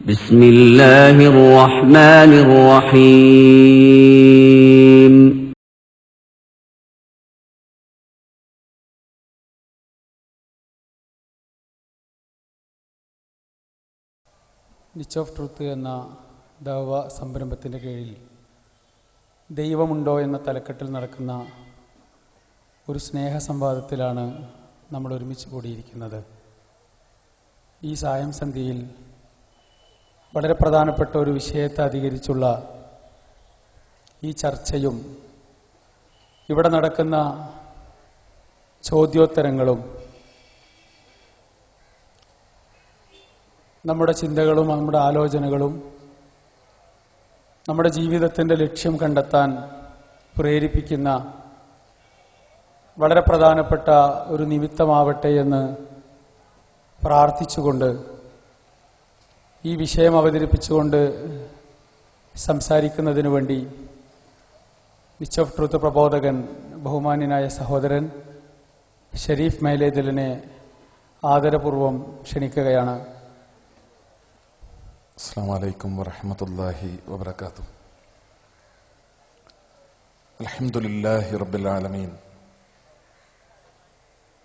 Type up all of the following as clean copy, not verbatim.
بسم الله الرحمن الرحيم Niche of truth എന്ന ദഅവ സംരംഭത്തിൻ്റെ കീഴിൽ ദൈവമുണ്ടോ എന്ന തലക്കെട്ടിൽ നടക്കുന്ന ഒരു സ്നേഹ സംവാദത്തിലാണ് നമ്മൾ ഒരുമിച്ച് കൂടിയിരിക്കുന്നത്. ഈ സായം സന്ധ്യയിൽ വളരെ പ്രധാനപ്പെട്ട ഒരു വിഷയത്തെ അധികരിച്ചുള്ള ഈ ചർച്ചയും ഇവിടെ നടക്കുന്ന ചോദ്യോത്തരങ്ങളും നമ്മുടെ ചിന്തകളും നമ്മുടെ ആലോചനകളും നമ്മുടെ ജീവിതത്തിൻ്റെ ലക്ഷ്യം കണ്ടെത്താൻ പ്രേരിപ്പിക്കുന്ന വളരെ പ്രധാനപ്പെട്ട ഒരു നിമിത്തമാവട്ടെ എന്ന് പ്രാർത്ഥിച്ചുകൊണ്ട് ഈ വിഷയം അവതരിപ്പിച്ചുകൊണ്ട് സംസാരിക്കുന്നതിനു വേണ്ടി നിച്ച് ഓഫ് ട്രൂത്ത് പ്രബോധകൻ ബഹുമാന്യനായ സഹോദരൻ ഷരീഫ് മേലേതിലിനെ ആദരപൂർവം ക്ഷണിക്കുകയാണ്. അസ്സലാമു അലൈക്കും വറഹ്മത്തുള്ളാഹി വബറകാതുഹു. അൽഹംദുലില്ലാഹി റബ്ബിൽ ആലമീൻ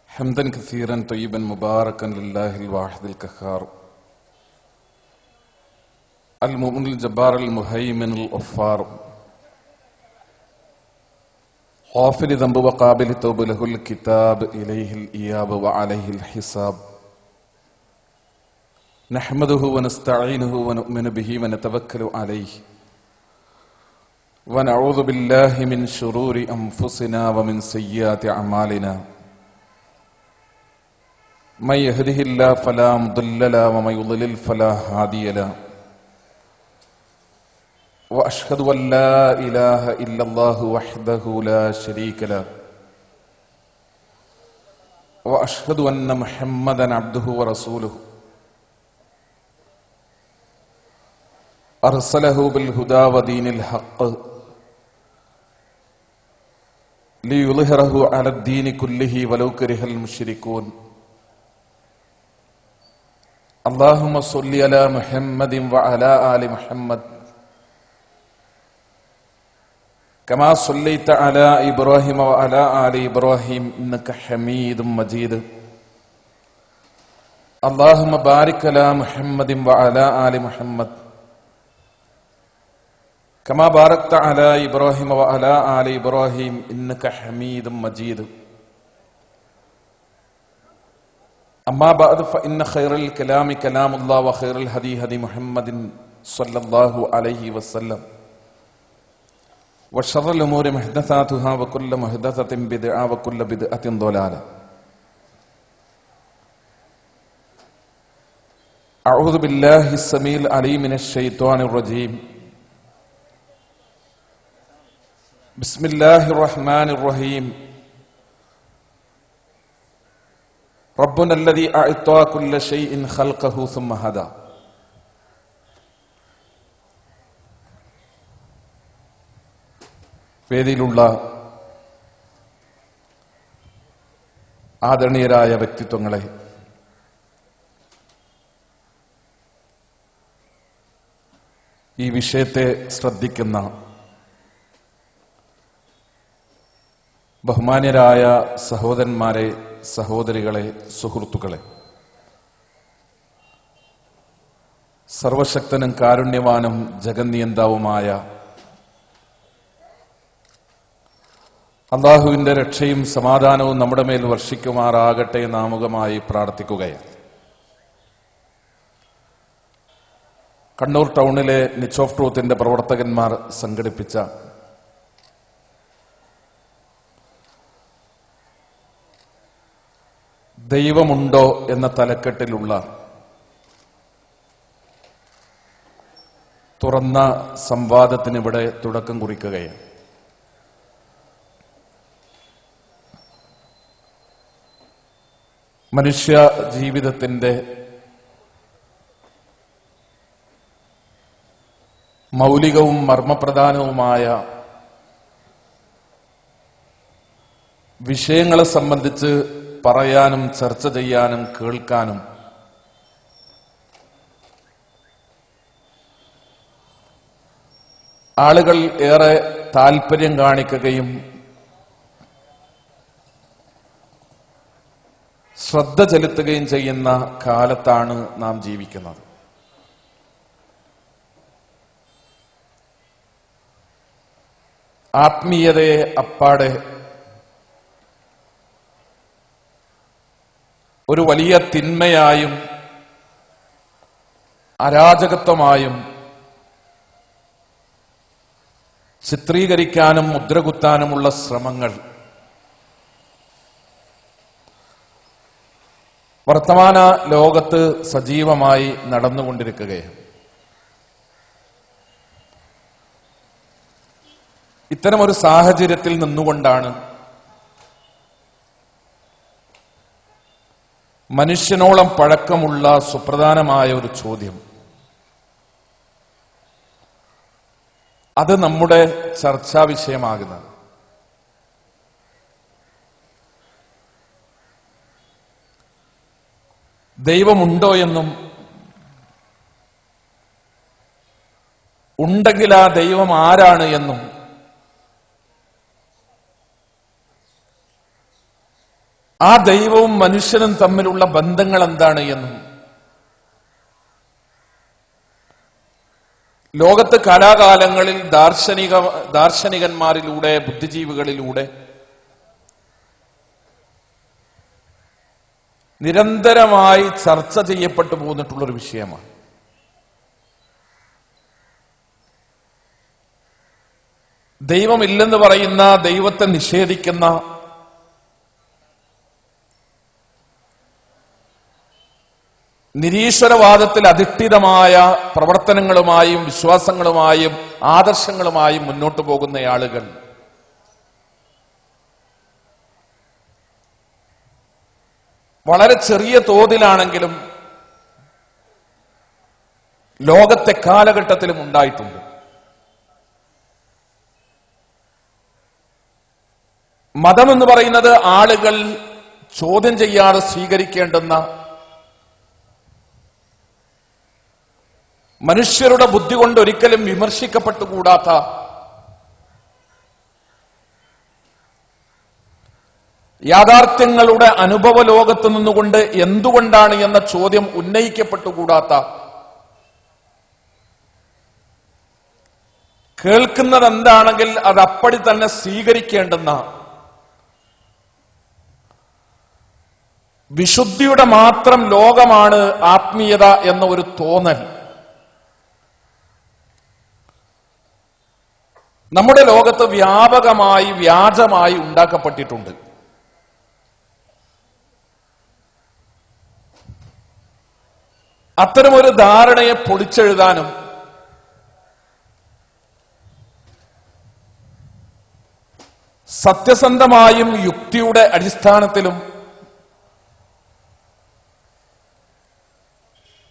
ഹംദൻ കസീറൻ തയ്യിബൻ മുബാറകൻ ലില്ലാഹിൽ വാഹിദിൽ ഖഹാർ المؤمن الجبار المهيمن الغفار غافر ذنب وقابل توب له الكتاب إليه الإياب وعليه الحساب نحمده ونستعينه ونؤمن به ونتوكل عليه ونعوذ بالله من شرور أنفسنا ومن سيئات أعمالنا من يهده الله فلا مضل له ومن يضلل فلا هادي له وأشهد أن لا إله إلا الله وحده لا شريك له وأشهد أن محمدا عبده ورسوله أرسله بالهدى ودين الحق ليظهره على الدين كله ولو كره المشركون اللهم صل على محمد وعلى آل محمد كما صليت على إبراهيم وعلى آل إبراهيم إنك حميد مجيد اللهم بارك على محمد وعلى آل محمد كما باركت على إبراهيم وعلى آل إبراهيم إنك حميد مجيد أما بعد فإن خير الكلام كلام الله وخير الهدي هدي محمد صلى الله عليه وسلم وشر الأمور محدثاتها وكل محدثة بدعة وكل بدعة ضلالة. أعوذ بالله السميع العليم من الشيطان الرجيم. بسم الله الرحمن الرحيم. ربنا الذي أعطى كل شيء خلقه ثم هدى. വേദിയിലുള്ള ആദരണീയരായ വ്യക്തിത്വങ്ങളെ, ഈ വിഷയത്തെ ശ്രദ്ധിക്കുന്ന ബഹുമാന്യരായ സഹോദരന്മാരെ, സഹോദരികളെ, സുഹൃത്തുക്കളെ, സർവശക്തനും കാരുണ്യവാനും ജഗന്നിയന്താവുമായ അള്ളാഹുവിന്റെ രക്ഷയും സമാധാനവും നമ്മുടെ മേൽ വർഷിക്കുമാറാകട്ടെ നാമുകമായി പ്രാർത്ഥിക്കുകയാണ്. കണ്ണൂർ ടൗണിലെ നിച്ച് ഓഫ് ട്രൂത്തിന്റെ പ്രവർത്തകന്മാർ സംഘടിപ്പിച്ച ദൈവമുണ്ടോ എന്ന തലക്കെട്ടിലുള്ള തുറന്ന സംവാദത്തിനിവിടെ തുടക്കം കുറിക്കുകയാണ്. മനുഷ്യ ജീവിതത്തിന്റെ മൗലികവും മർമ്മപ്രധാനവുമായ വിഷയങ്ങളെ സംബന്ധിച്ച് പറയാനും ചർച്ച ചെയ്യാനും കേൾക്കാനും ആളുകൾ ഏറെ താല്പര്യം കാണിക്കുകയും ശ്രദ്ധ ചെലുത്തുകയും ചെയ്യുന്ന കാലത്താണ് നാം ജീവിക്കുന്നത്. ആത്മീയതയെ അപ്പാടെ ഒരു വലിയ തിന്മയായും അരാജകത്വമായും ചിത്രീകരിക്കാനും മുദ്രകുത്താനുമുള്ള ശ്രമങ്ങൾ വർത്തമാന ലോകത്ത് സജീവമായി നടന്നുകൊണ്ടിരിക്കുകയാണ്. ഇത്തരമൊരു സാഹചര്യത്തിൽ നിന്നുകൊണ്ടാണ് മനുഷ്യനോളം പഴക്കമുള്ള സുപ്രധാനമായ ഒരു ചോദ്യം, അത് നമ്മുടെ ചർച്ചാ വിഷയമാകുന്നത്. ദൈവമുണ്ടോ എന്നും ഉണ്ടെങ്കിൽ ആ ദൈവം ആരാണ് എന്നും ആ ദൈവവും മനുഷ്യനും തമ്മിലുള്ള ബന്ധങ്ങൾ എന്താണ് എന്നും ലോകത്ത് കാലാകാലങ്ങളിൽ ദാർശനികന്മാരിലൂടെ ബുദ്ധിജീവികളിലൂടെ നിരന്തരമായി ചർച്ച ചെയ്യപ്പെട്ടു പോന്നിട്ടുള്ളൊരു വിഷയമാണ്. ദൈവമില്ലെന്ന് പറയുന്ന, ദൈവത്തെ നിഷേധിക്കുന്ന, നിരീശ്വരവാദത്തിൽ അധിഷ്ഠിതമായ പ്രവർത്തനങ്ങളുമായും വിശ്വാസങ്ങളുമായും ആദർശങ്ങളുമായും മുന്നോട്ടു പോകുന്ന ആളുകൾ വളരെ ചെറിയ തോതിലാണെങ്കിലും ലോകത്തെ കാലഘട്ടത്തിലും ഉണ്ടായിട്ടുണ്ട്. മതമെന്ന് പറയുന്നത് ആളുകൾ ചോദ്യം ചെയ്യാതെ സ്വീകരിക്കേണ്ടുന്ന, മനുഷ്യരുടെ ബുദ്ധി കൊണ്ട് ഒരിക്കലും വിമർശിക്കപ്പെട്ടുകൂടാത്ത, യാഥാർത്ഥ്യങ്ങളുടെ അനുഭവ ലോകത്ത് നിന്നുകൊണ്ട് എന്തുകൊണ്ടാണ് എന്ന ചോദ്യം ഉന്നയിക്കപ്പെട്ടുകൂടാത്ത, കേൾക്കുന്നത് എന്താണെങ്കിൽ അത് അപ്പടി തന്നെ സ്വീകരിക്കേണ്ടുന്ന, വിശുദ്ധിയുടെ മാത്രം ലോകമാണ് ആത്മീയത എന്ന ഒരു തോന്നൽ നമ്മുടെ ലോകത്ത് വ്യാപകമായി വ്യാജമായി ഉണ്ടാക്കപ്പെട്ടിട്ടുണ്ട്. അത്തരമൊരു ധാരണയെ പൊളിച്ചെഴുതാനും സത്യസന്ധമായും യുക്തിയുടെ അടിസ്ഥാനത്തിലും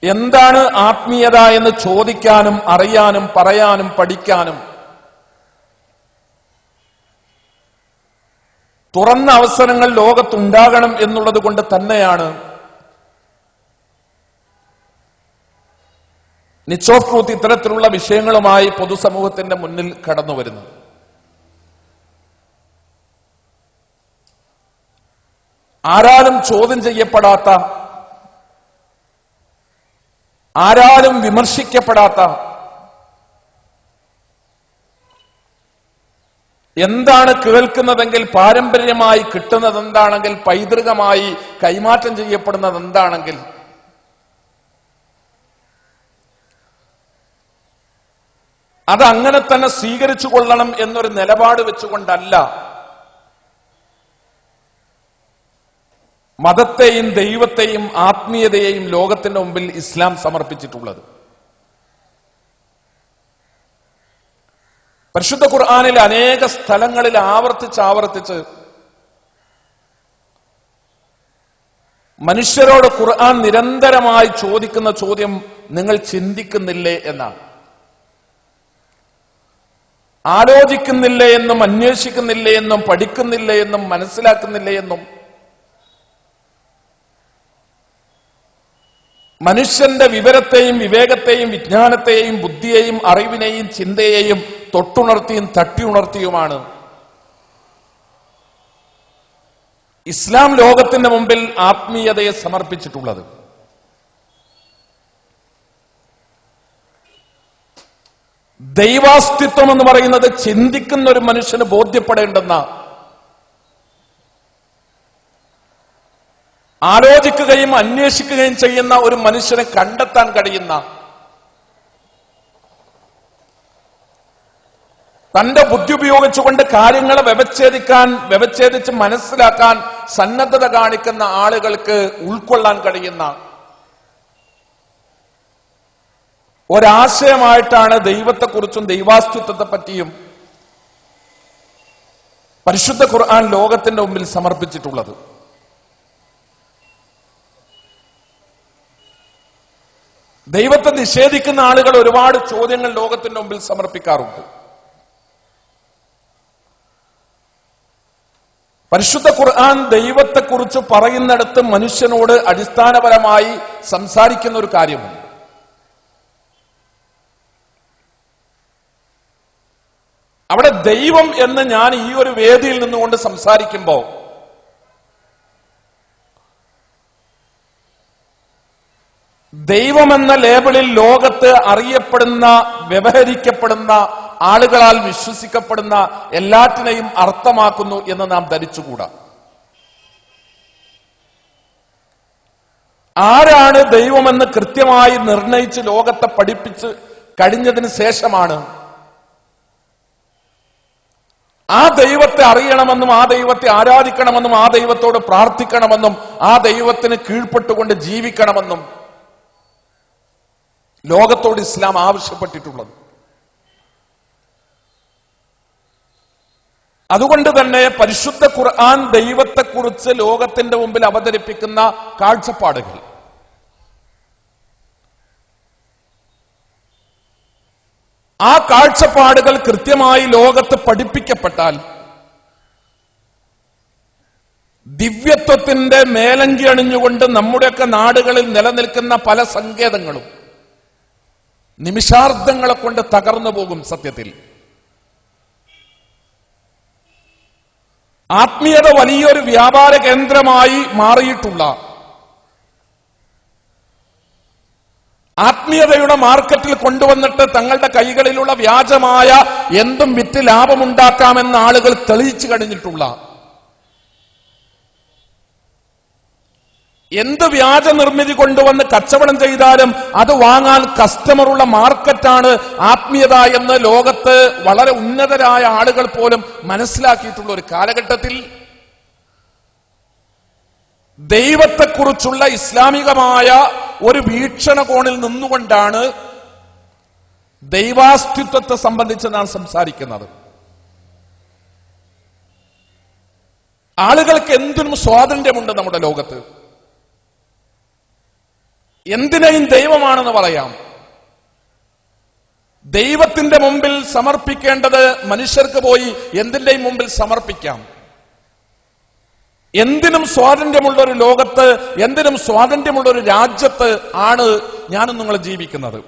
എന്താണ് ആത്മീയത എന്ന് ചോദിക്കാനും അറിയാനും പറയാനും പഠിക്കാനും തുറന്ന അവസരങ്ങൾ ലോകത്തുണ്ടാകണം എന്നുള്ളത് കൊണ്ട് തന്നെയാണ് നിച്ച് ഓഫ് ട്രൂത്ത് ഇത്തരത്തിലുള്ള വിഷയങ്ങളുമായി പൊതുസമൂഹത്തിന്റെ മുന്നിൽ കടന്നു വരുന്നത്. ആരാലും ചോദ്യം ചെയ്യപ്പെടാത്ത, ആരാലും വിമർശിക്കപ്പെടാത്ത, എന്താണ് കേൾക്കുന്നതെങ്കിൽ പാരമ്പര്യമായി കിട്ടുന്നത് എന്താണെങ്കിൽ, പൈതൃകമായി കൈമാറ്റം ചെയ്യപ്പെടുന്നത് എന്താണെങ്കിൽ അത് അങ്ങനെ തന്നെ സ്വീകരിച്ചു കൊള്ളണം എന്നൊരു നിലപാട് വെച്ചുകൊണ്ടല്ല മതത്തെയും ദൈവത്തെയും ആത്മീയതയെയും ലോകത്തിന്റെ മുമ്പിൽ ഇസ്ലാം സമർപ്പിച്ചിട്ടുള്ളത്. പരിശുദ്ധ ഖുർആനിൽ അനേക സ്ഥലങ്ങളിൽ ആവർത്തിച്ച് മനുഷ്യരോട് ഖുർആൻ നിരന്തരമായി ചോദിക്കുന്ന ചോദ്യം നിങ്ങൾ ചിന്തിക്കുന്നില്ലേ എന്നാണ്. ആലോചിക്കുന്നില്ലേ എന്നും, അന്വേഷിക്കുന്നില്ലേ എന്നും, പഠിക്കുന്നില്ലേ എന്നും, മനസ്സിലാക്കുന്നില്ലേ എന്നും, മനുഷ്യന്റെ വിവരത്തെയും വിവേകത്തെയും വിജ്ഞാനത്തെയും ബുദ്ധിയെയും അറിവിനെയും ചിന്തയെയും തൊട്ടുണർത്തിയും തട്ടിയുണർത്തിയുമാണ് ഇസ്ലാം ലോകത്തിന്റെ മുമ്പിൽ ആത്മീയതയെ സമർപ്പിച്ചിട്ടുള്ളത്. ദൈവാസ്തിത്വം എന്ന് പറയുന്നത് ചിന്തിക്കുന്ന ഒരു മനുഷ്യന് ബോധ്യപ്പെടേണ്ടെന്ന, ആലോചിക്കുകയും അന്വേഷിക്കുകയും ചെയ്യുന്ന ഒരു മനുഷ്യനെ കണ്ടെത്താൻ കഴിയുന്ന, തന്റെ ബുദ്ധി ഉപയോഗിച്ചുകൊണ്ട് കാര്യങ്ങളെ വ്യവച്ഛേദിച്ച് മനസ്സിലാക്കാൻ സന്നദ്ധത കാണിക്കുന്ന ആളുകൾക്ക് ഉൾക്കൊള്ളാൻ കഴിയുന്ന ഒരാശയമായിട്ടാണ് ദൈവത്തെക്കുറിച്ചും ദൈവാസ്തിത്വത്തെ പറ്റിയും പരിശുദ്ധ ഖുർആൻ ലോകത്തിന്റെ മുമ്പിൽ സമർപ്പിച്ചിട്ടുള്ളത്. ദൈവത്തെ നിഷേധിക്കുന്ന ആളുകൾ ഒരുപാട് ചോദ്യങ്ങൾ ലോകത്തിന്റെ മുമ്പിൽ സമർപ്പിക്കാറുണ്ട്. പരിശുദ്ധ ഖുർആൻ ദൈവത്തെക്കുറിച്ച് പറയുന്നിടത്ത് മനുഷ്യനോട് അടിസ്ഥാനപരമായി സംസാരിക്കുന്ന ഒരു കാര്യമുണ്ട്. അവിടെ ദൈവം എന്ന് ഞാൻ ഈ ഒരു വേദിയിൽ നിന്നുകൊണ്ട് സംസാരിക്കുമ്പോൾ ദൈവമെന്ന ലേബിളിൽ ലോകത്ത് അറിയപ്പെടുന്ന, വ്യവഹരിക്കപ്പെടുന്ന, ആളുകളാൽ വിശ്വസിക്കപ്പെടുന്ന എല്ലാറ്റിനെയും അർത്ഥമാക്കുന്നു എന്ന് നാം ധരിച്ചുകൂടാ. ആരാണ് ദൈവമെന്ന് കൃത്യമായി നിർണയിച്ച് ലോകത്തെ പഠിപ്പിച്ച് കഴിഞ്ഞതിന് ശേഷമാണ് ആ ദൈവത്തെ അറിയണമെന്നും ആ ദൈവത്തെ ആരാധിക്കണമെന്നും ആ ദൈവത്തോട് പ്രാർത്ഥിക്കണമെന്നും ആ ദൈവത്തിന് കീഴ്പ്പെട്ടുകൊണ്ട് ജീവിക്കണമെന്നും ലോകത്തോട് ഇസ്ലാം ആവശ്യപ്പെട്ടിട്ടുള്ളത്. അതുകൊണ്ട് തന്നെ പരിശുദ്ധ ഖുർആൻ ദൈവത്തെക്കുറിച്ച് ലോകത്തിന്റെ മുമ്പിൽ അവതരിപ്പിക്കുന്ന കാഴ്ചപ്പാടുകൾ, ആ കാഴ്ചപ്പാടുകൾ കൃത്യമായി ലോകത്ത് പഠിപ്പിക്കപ്പെട്ടാൽ ദിവ്യത്വത്തിന്റെ മേലങ്കി അണിഞ്ഞുകൊണ്ട് നമ്മുടെയൊക്കെ നാടുകളിൽ നിലനിൽക്കുന്ന പല സങ്കേതങ്ങളും നിമിഷാർദ്ധങ്ങളെ കൊണ്ട് തകർന്നു പോകും. സത്യത്തിൽ ആത്മീയത വലിയൊരു വ്യാപാര കേന്ദ്രമായി മാറിയിട്ടുള്ള, ആത്മീയതയുടെ മാർക്കറ്റിൽ കൊണ്ടുവന്നിട്ട് തങ്ങളുടെ കൈകളിലുള്ള വ്യാജമായ എന്തും വിറ്റ് ലാഭമുണ്ടാക്കാമെന്ന് ആളുകൾ തെളിയിച്ചു കഴിഞ്ഞിട്ടുള്ള, എന്ത് വ്യാജ നിർമ്മിതി കൊണ്ടുവന്ന് കച്ചവടം ചെയ്താലും അത് വാങ്ങാൻ കസ്റ്റമറുള്ള മാർക്കറ്റാണ് ആത്മീയത എന്ന് ലോകത്ത് വളരെ ഉന്നതരായ ആളുകൾ പോലും മനസ്സിലാക്കിയിട്ടുള്ള ഒരു കാലഘട്ടത്തിൽ ദൈവത്തെക്കുറിച്ചുള്ള ഇസ്ലാമികമായ ഒരു വീക്ഷണകോണിൽ നിന്നുകൊണ്ടാണ് ദൈവാസ്തിത്വത്തെ സംബന്ധിച്ച് നാം സംസാരിക്കുന്നത്. ആളുകൾക്ക് എന്തിനും സ്വാതന്ത്ര്യമുണ്ട് നമ്മുടെ ലോകത്ത്. എന്തിനേയും ദൈവമാണെന്ന് പറയാം. ദൈവത്തിന്റെ മുമ്പിൽ സമർപ്പിക്കേണ്ടത് മനുഷ്യർക്ക് പോയി എന്തിന്റെയും മുമ്പിൽ സമർപ്പിക്കാം. എന്തിനും സ്വാതന്ത്ര്യമുള്ള ഒരു ലോകത്ത്, എന്തിനും സ്വാതന്ത്ര്യമുള്ള ഒരു രാജ്യത്ത് ആണ് ഞാനും നിങ്ങൾ ജീവിക്കുന്നത്.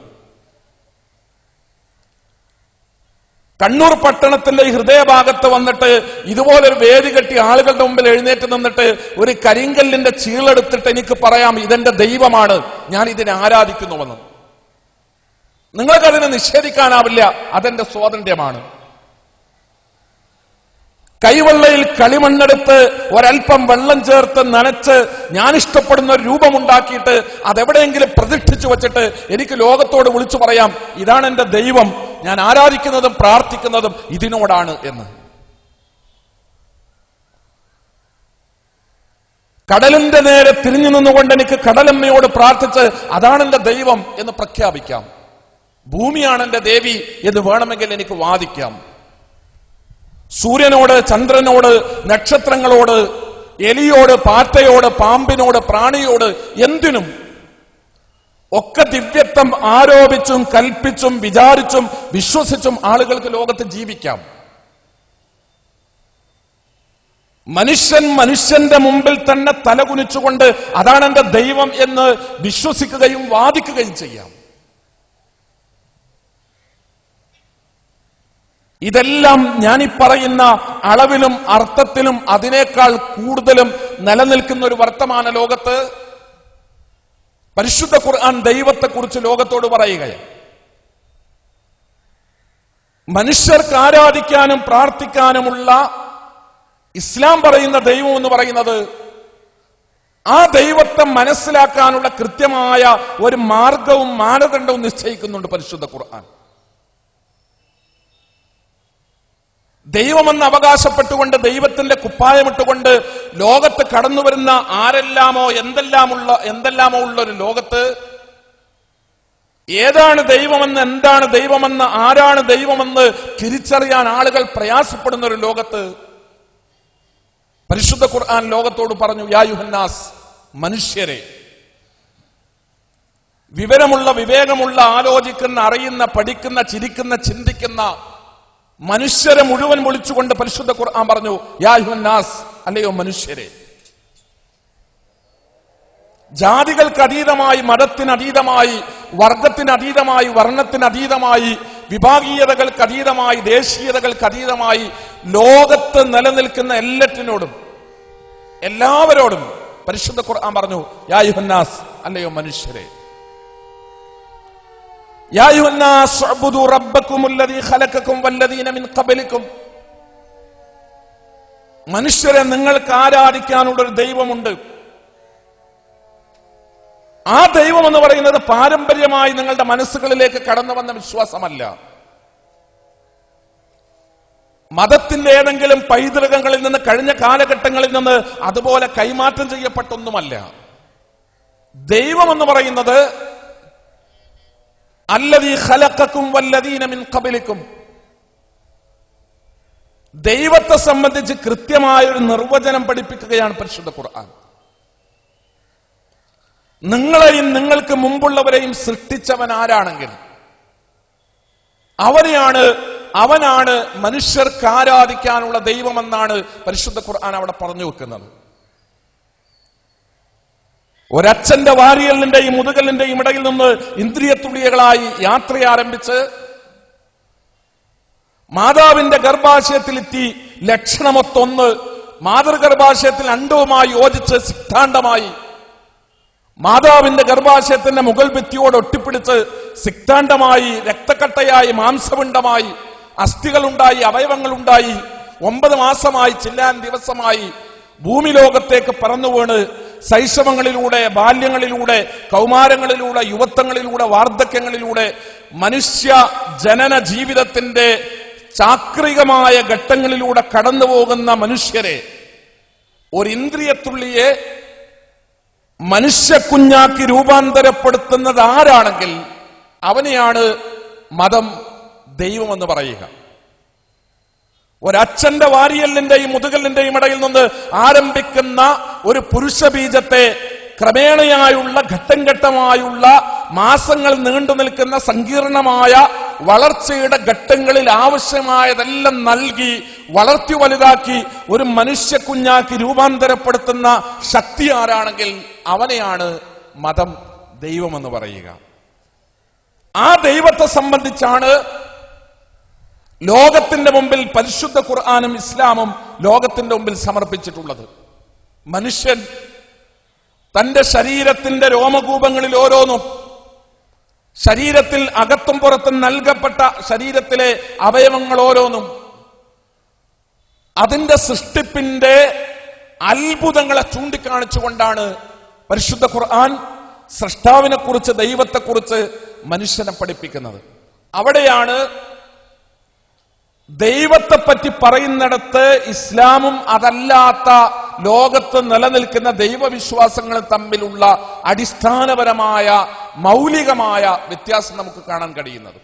കണ്ണൂർ പട്ടണത്തിന്റെ ഹൃദയഭാഗത്ത് വന്നിട്ട് ഇതുപോലൊരു വേദി കെട്ടി ആളുകളുടെ മുമ്പിൽ എഴുന്നേറ്റ് നിന്നിട്ട് ഒരു കരിങ്കല്ലിന്റെ ചീളെടുത്തിട്ട് എനിക്ക് പറയാം ഇതെന്റെ ദൈവമാണ്, ഞാൻ ഇതിനെ ആരാധിക്കുന്നുവെന്ന്. നിങ്ങൾക്കതിനെ നിഷേധിക്കാനാവില്ല. അതെന്റെ സ്വാതന്ത്ര്യമാണ്. കൈവെള്ളയിൽ കളിമണ്ണെടുത്ത് ഒരൽപ്പം വെള്ളം ചേർത്ത് നനച്ച് ഞാൻ ഇഷ്ടപ്പെടുന്ന ഒരു രൂപമുണ്ടാക്കിയിട്ട് അതെവിടെയെങ്കിലും പ്രതിഷ്ഠിച്ചു വച്ചിട്ട് എനിക്ക് ലോകത്തോട് വിളിച്ചു പറയാം ഇതാണ് എന്റെ ദൈവം, ഞാൻ ആരാധിക്കുന്നതും പ്രാർത്ഥിക്കുന്നതും ഇതിനോടാണ് എന്ന്. കടലിന്റെ നേരെ തിരിഞ്ഞു നിന്നുകൊണ്ട് എനിക്ക് കടലമ്മയോട് പ്രാർത്ഥിച്ച് അതാണ് എന്റെ ദൈവം എന്ന് പ്രഖ്യാപിക്കാം. ഭൂമിയാണ് എന്റെ ദേവി എന്ന് വേണമെങ്കിൽ എനിക്ക് വാദിക്കാം. സൂര്യനോട്, ചന്ദ്രനോട്, നക്ഷത്രങ്ങളോട്, എലിയോട്, പാറ്റയോട്, പാമ്പിനോട്, പ്രാണിയോട്, എന്തിനും ഒക്കെ ദിവ്യത്വം ആരോപിച്ചും കൽപ്പിച്ചും വിചാരിച്ചും വിശ്വസിച്ചും ആളുകൾക്ക് ലോകത്ത് ജീവിക്കാം. മനുഷ്യന്റെ മുമ്പിൽ തന്നെ തലകുനിച്ചുകൊണ്ട് അതാണ് എന്റെ ദൈവം എന്ന് വിശ്വസിക്കുകയും വാദിക്കുകയും ചെയ്യാം. ഇതെല്ലാം ഞാനീ പറയുന്ന അളവിലും അർത്ഥത്തിലും അതിനേക്കാൾ കൂടുതലും നിലനിൽക്കുന്ന ഒരു വർത്തമാന ലോകത്ത് പരിശുദ്ധ ഖുർആൻ ദൈവത്തെക്കുറിച്ച് ലോകത്തോട് പറയുകയാണ്. മനുഷ്യർക്ക് ആരാധിക്കാനും പ്രാർത്ഥിക്കാനുമുള്ള ഇസ്ലാം പറയുന്ന ദൈവം എന്ന് പറയുന്നത് ആ ദൈവത്തെ മനസ്സിലാക്കാനുള്ള കൃത്യമായ ഒരു മാർഗവും മാനദണ്ഡവും നിശ്ചയിക്കുന്നുണ്ട് പരിശുദ്ധ ഖുർആൻ. ദൈവമെന്ന് അവകാശപ്പെട്ടുകൊണ്ട് ദൈവത്തിന്റെ കുപ്പായമിട്ടുകൊണ്ട് ലോകത്ത് കടന്നു വരുന്ന ആരെല്ലാമോ എന്തെല്ലാമോ ഉള്ള ഒരു ലോകത്ത് ഏതാണ് ദൈവമെന്ന്, എന്താണ് ദൈവമെന്ന്, ആരാണ് ദൈവമെന്ന് തിരിച്ചറിയാൻ ആളുകൾ പ്രയാസപ്പെടുന്ന ഒരു ലോകത്ത് പരിശുദ്ധ ഖുർആൻ ലോകത്തോട് പറഞ്ഞു, യാ യുഹന്നാസ്, മനുഷ്യരെ, വിവരമുള്ള, വിവേകമുള്ള, ആലോചിക്കുന്ന, അറിയുന്ന, പഠിക്കുന്ന, ചിരിക്കുന്ന, ചിന്തിക്കുന്ന മനുഷ്യരെ മുഴുവൻ വിളിച്ചുകൊണ്ട് പരിശുദ്ധ ഖുർആൻ പറഞ്ഞു, യാ യുഹന്നാസ്, അല്ലയോ മനുഷ്യരെ. ജാതികൾക്ക് അതീതമായി, മതത്തിനതീതമായി, വർഗത്തിനതീതമായി, വർണ്ണത്തിനതീതമായി, വിഭാഗീയതകൾക്ക് അതീതമായി, ദേശീയതകൾക്ക് അതീതമായി ലോകത്ത് നിലനിൽക്കുന്ന എല്ലാവരോടും പരിശുദ്ധ ഖുർആൻ പറഞ്ഞു, യാ യുഹന്നാസ്, അല്ലയോ മനുഷ്യരെ. യാ യുഹന്നാസ് ഉഅ്ബുദൂ റബ്ബക്കുമുല്ലദീ ഖലഖക്കും വല്ലദീന മിൻ ഖബലിക്കും. മനുഷ്യരെ, നിങ്ങൾക്ക് ആരാധിക്കാനുള്ള ഒരു ദൈവമുണ്ട്. ആ ദൈവം എന്ന് പറയുന്നത് പാരമ്പര്യമായി നിങ്ങളുടെ മനസ്സുകളിലേക്ക് കടന്നു വന്ന വിശ്വാസമല്ല, മതത്തിന്റെ ഏതെങ്കിലും പൈതൃകങ്ങളിൽ നിന്ന്, കഴിഞ്ഞ കാലഘട്ടങ്ങളിൽ നിന്ന് അതുപോലെ കൈമാറ്റം ചെയ്യപ്പെട്ടൊന്നുമല്ല. ദൈവം എന്ന് പറയുന്നത് അല്ലദീ ഖലഖക്കും വല്ലദീന മിൻ ഖബലിക്കും. ദൈവത്തെ സംബന്ധിച്ച് കൃത്യമായ ഒരു നിർവചനം പഠിപ്പിക്കുകയാണ് പരിശുദ്ധ ഖുർആൻ. നിങ്ങളെയും നിങ്ങൾക്ക് മുമ്പുള്ളവരെയും സൃഷ്ടിച്ചവൻ ആരാണെങ്കിൽ അവനാണ് മനുഷ്യർക്ക് ആരാധിക്കാനുള്ള ദൈവമെന്നാണ് പരിശുദ്ധ ഖുർആൻ അവിടെ പറഞ്ഞു വെക്കുന്നത്. ഒരച്ഛന്റെ വാരിയലിന്റെയും മുതുകലിന്റെയും ഇടയിൽ നിന്ന് ഇന്ദ്രിയത്തുള്ളികളായി യാത്ര ആരംഭിച്ച് മാതാവിന്റെ ഗർഭാശയത്തിലെത്തി ലക്ഷണമൊത്തൊന്ന്, മാതൃഗർഭാശയത്തിൽ അണ്ഡവുമായി യോജിച്ച് സിദ്ധാന്തമായി, മാതാവിന്റെ ഗർഭാശയത്തിന്റെ മുകൾ ഭിത്തിയോട് ഒട്ടിപ്പിടിച്ച് സിക്താണ്ഡമായി, രക്തക്കട്ടയായി, മാംസപിണ്ഡമായി, അസ്ഥികളുണ്ടായി, അവയവങ്ങളുണ്ടായി, 9 മാസമായി, ചില്ലാൻ ദിവസമായി ഭൂമി ലോകത്തേക്ക് പറന്നു വീണ് ശൈശവങ്ങളിലൂടെ, ബാല്യങ്ങളിലൂടെ, കൗമാരങ്ങളിലൂടെ, യുവത്വങ്ങളിലൂടെ, വാർദ്ധക്യങ്ങളിലൂടെ മനുഷ്യ ജനന ജീവിതത്തിന്റെ ചാക്രികമായ ഘട്ടങ്ങളിലൂടെ കടന്നു പോകുന്ന മനുഷ്യരെ, ഒരു ഇന്ദ്രിയത്തുള്ളിയെ മനുഷ്യക്കുഞ്ഞാക്കി രൂപാന്തരപ്പെടുത്തുന്നത് ആരാണെങ്കിൽ അവനെയാണ് മതം ദൈവമെന്ന് പറയുക. ഒരച്ഛന്റെ വാരിയലിന്റെയും മുതുകലിന്റെയും ഇടയിൽ നിന്ന് ആരംഭിക്കുന്ന ഒരു പുരുഷ ബീജത്തെ ക്രമേണയായുള്ള, ഘട്ടം ഘട്ടമായുള്ള, മാസങ്ങൾ നീണ്ടു നിൽക്കുന്ന സങ്കീർണമായ വളർച്ചയുടെ ഘട്ടങ്ങളിൽ ആവശ്യമായതെല്ലാം നൽകി വളർത്തി വലുതാക്കി ഒരു മനുഷ്യ കുഞ്ഞാക്കി രൂപാന്തരപ്പെടുത്തുന്ന ശക്തി ആരാണെങ്കിൽ അവനെയാണ് മതം ദൈവമെന്ന് പറയുക. ആ ദൈവത്തെ സംബന്ധിച്ചാണ് ലോകത്തിന്റെ മുമ്പിൽ പരിശുദ്ധ ഖുർആനും ഇസ്ലാമും ലോകത്തിന്റെ മുമ്പിൽ സമർപ്പിച്ചിട്ടുള്ളത്. മനുഷ്യൻ തന്റെ ശരീരത്തിന്റെ രോമകൂപങ്ങളിൽ ഓരോന്നും, ശരീരത്തിൽ അകത്തും പുറത്തും നൽകപ്പെട്ട ശരീരത്തിലെ അവയവങ്ങൾ ഓരോന്നും അതിന്റെ സൃഷ്ടിപ്പിന്റെ അത്ഭുതങ്ങളെ ചൂണ്ടിക്കാണിച്ചുകൊണ്ടാണ് പരിശുദ്ധ ഖുർആൻ സൃഷ്ടാവിനെ കുറിച്ച്, ദൈവത്തെക്കുറിച്ച് മനുഷ്യനെ പഠിപ്പിക്കുന്നത്. അവിടെയാണ് ദൈവത്തെപ്പറ്റി പറയുന്നിടത്ത് ഇസ്ലാമും അതല്ലാത്ത ലോകത്ത് നിലനിൽക്കുന്ന ദൈവവിശ്വാസങ്ങൾ തമ്മിലുള്ള അടിസ്ഥാനപരമായ മൗലികമായ വ്യത്യാസം നമുക്ക് കാണാൻ കഴിയുന്നത്.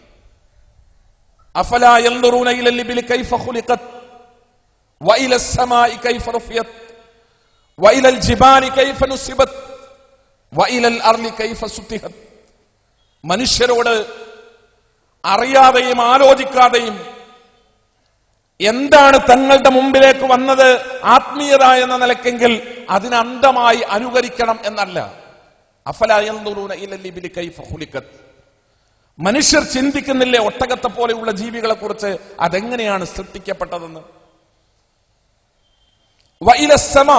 അഫലാ യൻദുറൂന ഇലൽ ഇബ്ലി കൈഫ ഖുലിഖത് വഇലസ് സമാഇ കൈഫ റുഫിയത് വഇലൽ ജിബാലി കൈഫ നുസിബത് വഇലൽ അർളി കൈഫ സുതിഹത്. മനുഷ്യരോട് അറിയാതെയും ആലോചിക്കാതെയും എന്താണ് തങ്ങളുടെ മുമ്പിലേക്ക് വന്നത് ആത്മീയത എന്ന നിലക്കെങ്കിൽ അതിന് അന്ധമായി അനുകരിക്കണം എന്നല്ല. അഫലാ യൻദുറൂന ഇലൽ ഇബ്ലി കൈഫ ഖുലിഖത് മനുഷ്യർ ചിന്തിക്കുന്നില്ലേ ഒട്ടകത്തെ പോലെയുള്ള ജീവികളെ കുറിച്ച്? അതെങ്ങനെയാണ് സൃഷ്ടിക്കപ്പെട്ടതെന്ന്. വഇലസ്സമ,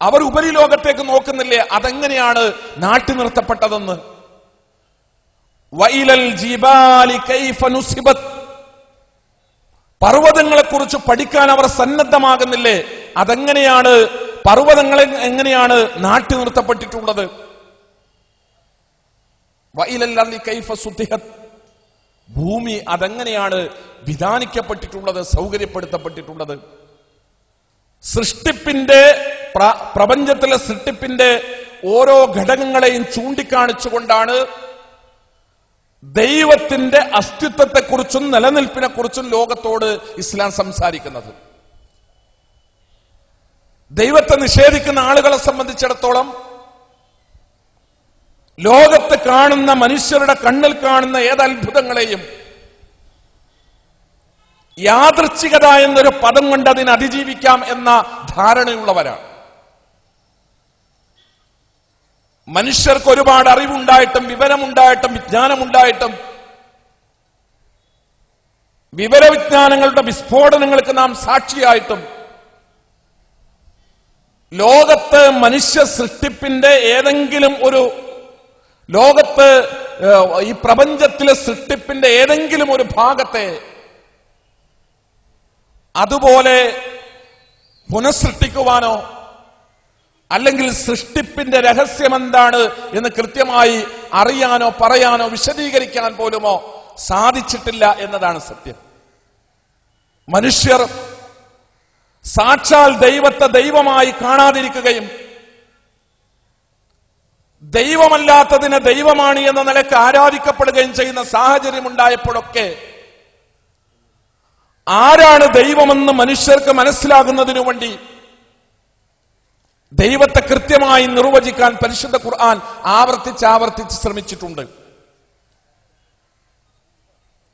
അവർ ഉപരിലോകത്തേക്ക് നോക്കുന്നില്ലേ? അതെങ്ങനെയാണ് നാട്ടി നിർത്തപ്പെട്ടതെന്ന്. വഇലൽ ജിബാലി കൈഫ നുസിബത്, പർവ്വതങ്ങളെ കുറിച്ച് പഠിക്കാൻ അവർ സന്നദ്ധമാകുന്നില്ലേ? അതെങ്ങനെയാണ്, പർവ്വതങ്ങളെ എങ്ങനെയാണ് നാട്ടി നിർത്തപ്പെട്ടിട്ടുള്ളത്. വഇലൽ അർളി കൈഫ സുതിഹത്, ഭൂമി അതെങ്ങനെയാണ് വിധാനിക്കപ്പെട്ടിട്ടുള്ളത്, സൗകര്യപ്പെടുത്തപ്പെട്ടിട്ടുള്ളത്. സൃഷ്ടിപ്പിന്റെ പ്രപഞ്ചത്തിലെ സൃഷ്ടിപ്പിന്റെ ഓരോ ഘടകങ്ങളെയും ചൂണ്ടിക്കാണിച്ചുകൊണ്ടാണ് ദൈവത്തിന്റെ അസ്തിത്വത്തെക്കുറിച്ചും നിലനിൽപ്പിനെക്കുറിച്ചും ലോകത്തോട് ഇസ്ലാം സംസാരിക്കുന്നത്. ദൈവത്തെ നിഷേധിക്കുന്ന ആളുകളെ സംബന്ധിച്ചിടത്തോളം ലോകത്ത് കാണുന്ന, മനുഷ്യരുടെ കണ്ണിൽ കാണുന്ന ഏത് അത്ഭുതങ്ങളെയും യാദൃച്ഛികത എന്നൊരു പദം കൊണ്ട് അതിനെ അതിജീവിക്കാം എന്ന ധാരണയുള്ളവരാണ്. മനുഷ്യർക്ക് ഒരുപാട് അറിവുണ്ടായിട്ടും വിവരമുണ്ടായിട്ടും വിജ്ഞാനമുണ്ടായിട്ടും വിവരവിജ്ഞാനങ്ങളുടെ വിസ്ഫോടനങ്ങൾക്ക് നാം സാക്ഷിയായിട്ടും ലോകത്ത് മനുഷ്യ സൃഷ്ടിപ്പിന്റെ ഏതെങ്കിലും ഒരു, ലോകത്ത് ഈ പ്രപഞ്ചത്തിലെ സൃഷ്ടിപ്പിന്റെ ഏതെങ്കിലും ഒരു ഭാഗത്തെ അതുപോലെ പുനഃസൃഷ്ടിക്കുവാനോ അല്ലെങ്കിൽ സൃഷ്ടിപ്പിന്റെ രഹസ്യം എന്താണ് എന്ന് കൃത്യമായി അറിയാനോ പറയാനോ വിശദീകരിക്കാൻ പോലുമോ സാധിച്ചിട്ടില്ല എന്നതാണ് സത്യം. മനുഷ്യർ സാക്ഷാൽ ദൈവത്തെ ദൈവമായി കാണാതിരിക്കുകയും ദൈവമല്ലാത്തതിനെ ദൈവമാണ് എന്ന നിലയ്ക്ക് ആരാധിക്കപ്പെടുകയും ചെയ്യുന്ന സാഹചര്യം ഉണ്ടായപ്പോഴൊക്കെ ആരാണ് ദൈവമെന്ന് മനുഷ്യർക്ക് മനസ്സിലാകുന്നതിനു വേണ്ടി ദൈവത്തെ കൃത്യമായി നിർവചിക്കാൻ പരിശുദ്ധ ഖുർആൻ ആവർത്തിച്ച് ശ്രമിച്ചിട്ടുണ്ട്.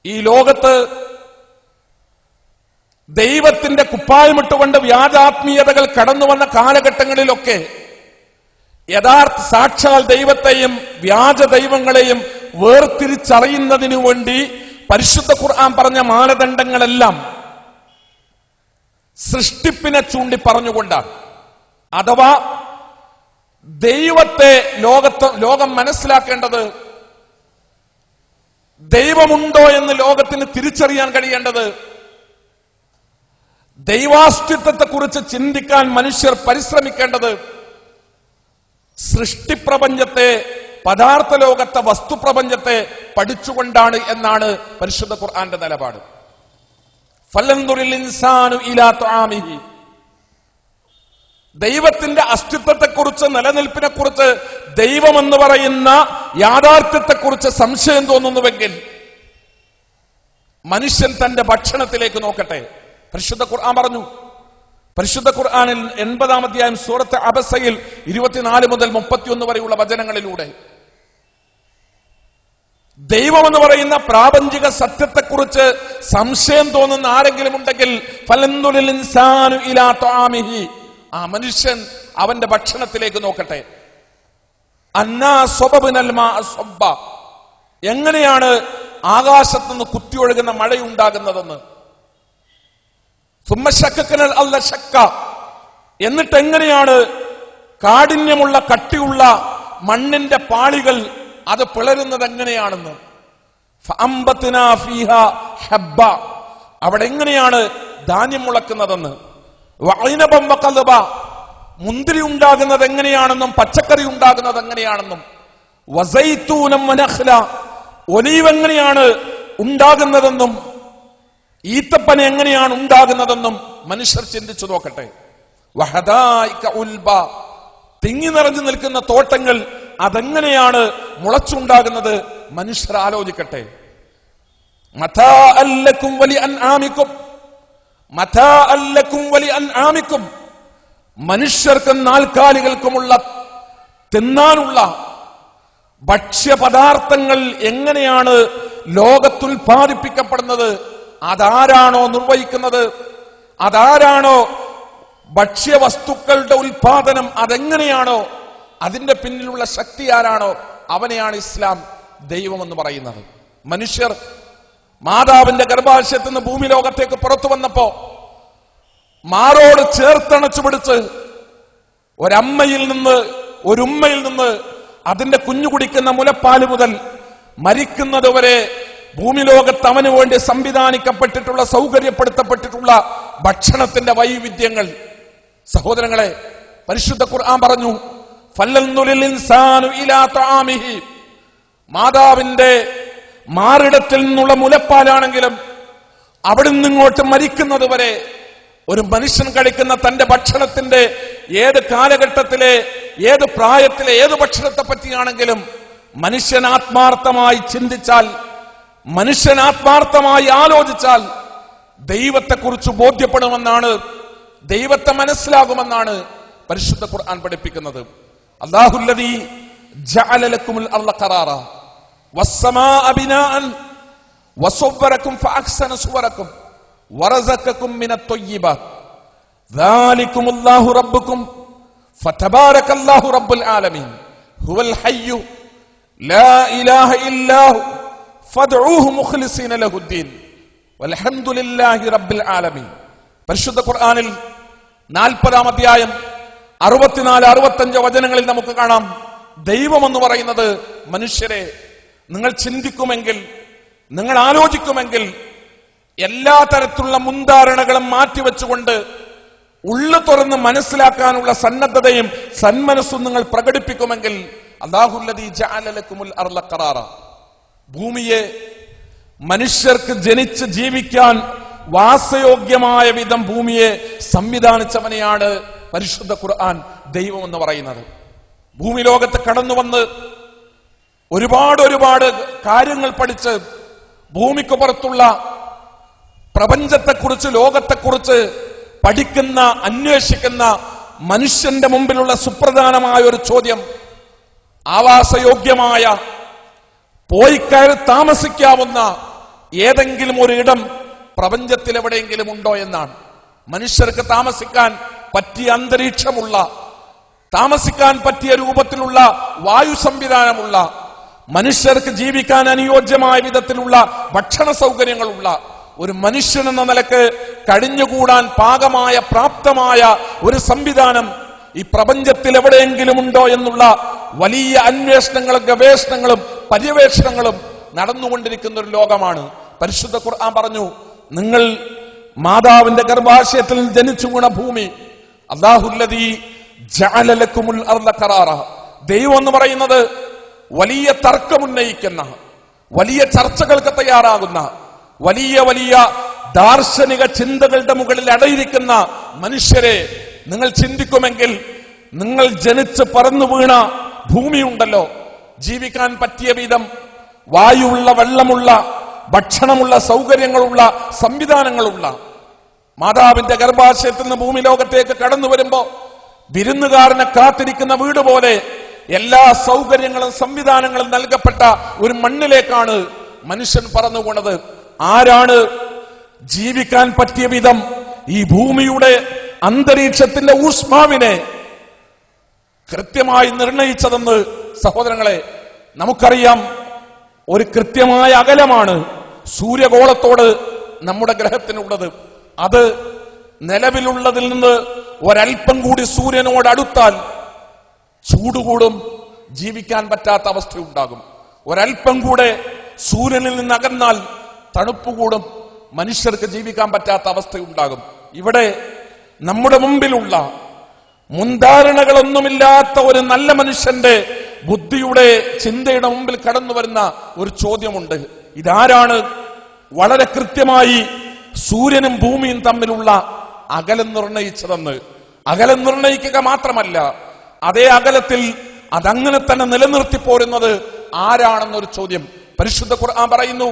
ഈ ലോകത്ത് ദൈവത്തിന്റെ കുപ്പായമിട്ടുകൊണ്ട് വ്യാജാത്മീയതകൾ കടന്നു വന്ന കാലഘട്ടങ്ങളിലൊക്കെ യഥാർത്ഥ സാക്ഷാൽ ദൈവത്തെയും വ്യാജ ദൈവങ്ങളെയും വേർതിരിച്ചറിയുന്നതിനു വേണ്ടി പരിശുദ്ധ ഖുർആൻ പറഞ്ഞ മാനദണ്ഡങ്ങളെല്ലാം സൃഷ്ടിപ്പിനെ ചൂണ്ടി പറഞ്ഞുകൊണ്ടാണ്. അഥവാ ദൈവത്തെ ലോകം മനസ്സിലാക്കേണ്ടത്, ദൈവമുണ്ടോ എന്ന് ലോകത്തിന് തിരിച്ചറിയാൻ കഴിയേണ്ടത്, ദൈവാസ്തിത്വത്തെക്കുറിച്ച് ചിന്തിക്കാൻ മനുഷ്യർ പരിശ്രമിക്കേണ്ടത് സൃഷ്ടിപ്രപഞ്ചത്തെ, പദാർത്ഥ ലോകത്തെ, വസ്തുപ്രപഞ്ചത്തെ പഠിച്ചുകൊണ്ടാണ് എന്നാണ് പരിശുദ്ധ ഖുർആന്റെ നിലപാട്. ഫലൻദുറിൽ ഇൻസാനു ഇലാ തുആമിഹി, ദൈവത്തിന്റെ അസ്തിത്വത്തെക്കുറിച്ച്, നിലനിൽപ്പിനെക്കുറിച്ച്, ദൈവമെന്ന് പറയുന്ന യാഥാർത്ഥ്യത്തെക്കുറിച്ച് സംശയം തോന്നുന്നുവെങ്കിൽ മനുഷ്യൻ തന്റെ ഭക്ഷണത്തിലേക്ക് നോക്കട്ടെ. പരിശുദ്ധ ഖുർആൻ പറഞ്ഞു, പരിശുദ്ധ ഖുർആനിൽ 80-ാം അധ്യായം സൂറത്ത് അബസയിൽ 24 മുതൽ 31 വരെയുള്ള വചനങ്ങളിലൂടെ ദൈവമെന്ന് പറയുന്ന പ്രാപഞ്ചിക സത്യത്തെക്കുറിച്ച് സംശയം തോന്നുന്ന ആരെങ്കിലും ഉണ്ടെങ്കിൽ ഫലൻദുറിൽ ഇൻസാനു ഇലാ തുആമിഹി, ആ മനുഷ്യൻ അവന്റെ ഭക്ഷണത്തിലേക്ക് നോക്കട്ടെ. അന്നാ സ്വബബ്നൽ മാഅ സ്വബ്ബ, എങ്ങനെയാണ് ആകാശത്തുനിന്ന് കുത്തിയൊഴുകുന്ന മഴയുണ്ടാകുന്നതെന്ന്. സുമ്മ ശക്കക്കനൽ അല്ല ശക്ക, എന്നിട്ട് എങ്ങനെയാണ് കാഠിന്യമുള്ള കട്ടിയുള്ള മണ്ണിന്റെ പാളികൾ അത് പിളരുന്നത് എങ്ങനെയാണെന്ന്. ഫഅംബത്നാ ഫീഹാ ഹബ്ബ, അവിടെ എങ്ങനെയാണ് ധാന്യം മുളക്കുന്നതെന്ന്. വഅൈനബൻ വഖൽബ, മുന്തിരി ഉണ്ടാകുന്നത് എങ്ങനെയാണെന്നും പച്ചക്കറി ഉണ്ടാകുന്നത് എങ്ങനെയാണെന്നും. വസൈത്തൂനം വനഖ്ല, ഒലീവ് എങ്ങനെയാണ് ഉണ്ടാകുന്നതെന്നും ഈത്തപ്പന എങ്ങനെയാണ് ഉണ്ടാകുന്നതെന്നും മനുഷ്യർ ചിന്തിച്ചു നോക്കട്ടെ. വഹദായിക ഉൽബ, തിങ്ങി നിറഞ്ഞു നിൽക്കുന്ന തോട്ടങ്ങൾ അതെങ്ങനെയാണ് മുളച്ചുണ്ടാകുന്നത് മനുഷ്യർ ആലോചിക്കട്ടെ. മതാഅൻ ലക്കും വലിഅൻആമിക്കും, മതാഅൻ ലക്കും വലിഅൻആമിക്കും, മനുഷ്യർക്കും നാൽക്കാലികൾക്കുമുള്ള തിന്നാനുള്ള ഭക്ഷ്യപദാർത്ഥങ്ങൾ എങ്ങനെയാണ് ലോകത്തുൽപാദിപ്പിക്കപ്പെടുന്നത്, അതാരാണോ നിർവഹിക്കുന്നത്, അതാരാണോ ഭക്ഷ്യവസ്തുക്കളുടെ ഉൽപാദനം അതെങ്ങനെയാണോ അതിന്റെ പിന്നിലുള്ള ശക്തി ആരാണോ അവനെയാണ് ഇസ്ലാം ദൈവമെന്ന് പറയുന്നത്. മനുഷ്യർ മാതാവിന്റെ ഗർഭാശയത്തിൽ നിന്ന് ഭൂമി ലോകത്തേക്ക് പുറത്തു വന്നപ്പോ മാറോട് ചേർത്തണച്ചു പിടിച്ച് ഒരമ്മയിൽ നിന്ന് ഒരുമ്മയിൽ നിന്ന് അതിന്റെ കുഞ്ഞു കുടിക്കുന്ന മുലപ്പാല് മുതൽ മരിക്കുന്നത് വരെ ഭൂമി ലോകത്ത് അവന് വേണ്ടി സംവിധാനിക്കപ്പെട്ടിട്ടുള്ള സൗകര്യപ്പെടുത്തപ്പെട്ടിട്ടുള്ള ഭക്ഷണത്തിന്റെ വൈവിധ്യങ്ങൾ. സഹോദരങ്ങളെ, പരിശുദ്ധ ഖുർആൻ പറഞ്ഞു, ഫല്ലൻദുലിൽ ഇൻസാനു ഇലാ തആമിഹി. മാതാവിന്റെ മാറിടത്തിൽ നിന്നുള്ള മുലപ്പാലാണെങ്കിലും അവിടെ നിന്നിങ്ങോട്ട് മരിക്കുന്നത് വരെ ഒരു മനുഷ്യൻ കഴിക്കുന്ന തന്റെ ഭക്ഷണത്തിന്റെ ഏത് കാലഘട്ടത്തിലെ ഏത് പ്രായത്തിലെ ഏത് ഭക്ഷണത്തെ പറ്റിയാണെങ്കിലും മനുഷ്യൻ ആത്മാർത്ഥമായി ചിന്തിച്ചാൽ, മനുഷ്യൻ ആത്മാർത്ഥമായി ആലോചിച്ചാൽ ദൈവത്തെക്കുറിച്ച് ബോധ്യപ്പെടുമെന്നാണ്, ദൈവത്തെ മനസ്സിലാകുമെന്നാണ് പരിശുദ്ധ ഖുർആൻ പഠിപ്പിക്കുന്നത്. അല്ലാഹുല്ലദീ ജഅല ലക്കുമുൽ അർള ഖറാറ വസ്സമാഅ ബിനാഅൻ വസവ്വറകും ഫഅഹ്സന സുവറകും വറസഖകും മിനത് ത്വയ്യിബാത്ത് ദാലികുമുല്ലാഹു റബ്ബുകും ഫതബാരകല്ലാഹു റബ്ബുൽ ആലമീൻ ഹുവൽ ഹയ്യു ലാ ഇലാഹ ഇല്ലാഹു ഫദ്ഉഹു മുഖ്ലിസീന ലഹുദ്ദീൻ വൽഹംദുലില്ലാഹി റബ്ബിൽ ആലമീൻ. പരിശുദ്ധ ഖുർആനിൽ 40-ാം അധ്യായം 64-65 വചനങ്ങളിൽ നമുക്ക് കാണാം, ദൈവം എന്ന് പറയുന്നത് മനുഷ്യരെ നിങ്ങൾ ചിന്തിക്കുമെങ്കിൽ, നിങ്ങൾ ആലോചിക്കുമെങ്കിൽ, എല്ലാ തരത്തിലുള്ള മുൻധാരണകളും മാറ്റിവെച്ചുകൊണ്ട് ഉള്ളു തുറന്ന് മനസ്സിലാക്കാനുള്ള സന്നദ്ധതയും സന്മനസ്സും നിങ്ങൾ പ്രകടിപ്പിക്കുമെങ്കിൽ, അല്ലാഹുല്ലദീ ജഅല ലക്കുമുൽ അർള ഖറാറ, ഭൂമിയെ മനുഷ്യർക്ക് ജനിച്ച് ജീവിക്കാൻ വാസയോഗ്യമായ വിധം ഭൂമിയെ സംവിധാനിച്ചവനെയാണ് പരിശുദ്ധ ഖുർആൻ ദൈവം എന്ന് പറയുന്നത്. ഭൂമി ലോകത്ത് കടന്നു വന്ന് ഒരുപാട് കാര്യങ്ങൾ പഠിച്ച് ഭൂമിക്ക് പുറത്തുള്ള പ്രപഞ്ചത്തെക്കുറിച്ച്, ലോകത്തെക്കുറിച്ച് പഠിക്കുന്ന, അന്വേഷിക്കുന്ന മനുഷ്യന്റെ മുമ്പിലുള്ള സുപ്രധാനമായ ഒരു ചോദ്യം, ആവാസയോഗ്യമായ പോയി കയറി താമസിക്കാവുന്ന ഏതെങ്കിലും ഒരു ഇടം പ്രപഞ്ചത്തിൽ എവിടെയെങ്കിലും ഉണ്ടോ എന്നാണ്. മനുഷ്യർക്ക് താമസിക്കാൻ പറ്റിയ അന്തരീക്ഷമുള്ള, താമസിക്കാൻ പറ്റിയ രൂപത്തിലുള്ള വായു സംവിധാനമുള്ള, മനുഷ്യർക്ക് ജീവിക്കാൻ അനുയോജ്യമായ വിധത്തിലുള്ള ഭക്ഷണ സൗകര്യങ്ങളുള്ള ഒരു മനുഷ്യൻ എന്ന നിലക്ക് കഴിഞ്ഞുകൂടാൻ പാകമായ പ്രാപ്തമായ ഒരു സംവിധാനം ഈ പ്രപഞ്ചത്തിൽ എവിടെയെങ്കിലും ഉണ്ടോ എന്നുള്ള വലിയ അന്വേഷണങ്ങളും ഗവേഷണങ്ങളും പര്യവേഷണങ്ങളും നടന്നുകൊണ്ടിരിക്കുന്ന ഒരു ലോകമാണ്. പരിശുദ്ധ ഖുർആൻ പറഞ്ഞു, നിങ്ങൾ മാതാവിന്റെ ഗർഭാശയത്തിൽ ജനിച്ചു വീണ ഭൂമി, അല്ലാഹുല്ലദീ ജഅല ലക്കുമുൽ അർള ഖറാറ, ദൈവം എന്ന് പറയുന്നത് വലിയ തർക്കമുന്നയിക്കുന്ന, വലിയ ചർച്ചകൾക്ക് തയ്യാറാകുന്ന, വലിയ ദാർശനിക ചിന്തകളുടെ മുകളിൽ അടയിരിക്കുന്ന മനുഷ്യരെ നിങ്ങൾ ചിന്തിക്കുമെങ്കിൽ, നിങ്ങൾ ജനിച്ച് പറന്നു വീണ ഭൂമിയുണ്ടല്ലോ, ജീവിക്കാൻ പറ്റിയ വിധം വായുവുള്ള, വെള്ളമുള്ള, ഭക്ഷണമുള്ള, സൗകര്യങ്ങളുള്ള, സംവിധാനങ്ങളുള്ള മാതാവിന്റെ ഗർഭാശയത്തിൽ നിന്ന് ഭൂമി ലോകത്തേക്ക് കടന്നു വരുമ്പോ വിരുന്നുകാരനെ കാത്തിരിക്കുന്ന വീട് പോലെ എല്ലാ സൗകര്യങ്ങളും സംവിധാനങ്ങളും നൽകപ്പെട്ട ഒരു മണ്ണിലേക്കാണ് മനുഷ്യൻ പറന്നു പോണത്. ആരാണ് ജീവിക്കാൻ പറ്റിയ വിധം ഈ ഭൂമിയുടെ അന്തരീക്ഷത്തിന്റെ ഊഷ്മാവിനെ കൃത്യമായി നിർണയിച്ചതെന്ന് സഹോദരങ്ങളെ നമുക്കറിയാം. ഒരു കൃത്യമായ അകലമാണ് സൂര്യഗോളത്തോട് നമ്മുടെ ഗ്രഹത്തിനുള്ളത്. അത് നിലവിലുള്ളതിൽ നിന്ന് ഒരൽപ്പം കൂടി സൂര്യനോട് അടുത്താൽ ചൂടുകൂടും, ജീവിക്കാൻ പറ്റാത്ത അവസ്ഥയുണ്ടാകും. ഒരൽപ്പം കൂടെ സൂര്യനിൽ നിന്ന് അകന്നാൽ തണുപ്പ് കൂടും, മനുഷ്യർക്ക് ജീവിക്കാൻ പറ്റാത്ത അവസ്ഥയുണ്ടാകും. ഇവിടെ നമ്മുടെ മുമ്പിലുള്ള മുൻധാരണകളൊന്നുമില്ലാത്ത ഒരു നല്ല മനുഷ്യന്റെ ബുദ്ധിയുടെ, ചിന്തയുടെ മുമ്പിൽ കടന്നു വരുന്ന ഒരു ചോദ്യമുണ്ട്. ഇതാരാണ് വളരെ കൃത്യമായി സൂര്യനും ഭൂമിയും തമ്മിലുള്ള അകലം നിർണയിച്ചതെന്ന്? അകലം നിർണയിക്കുക മാത്രമല്ല, അതേ അകലത്തിൽ അതങ്ങനെ തന്നെ നിലനിർത്തി പോരുന്നത് ആരാണെന്നൊരു ചോദ്യം. പരിശുദ്ധ ഖുർആൻ പറയുന്നു,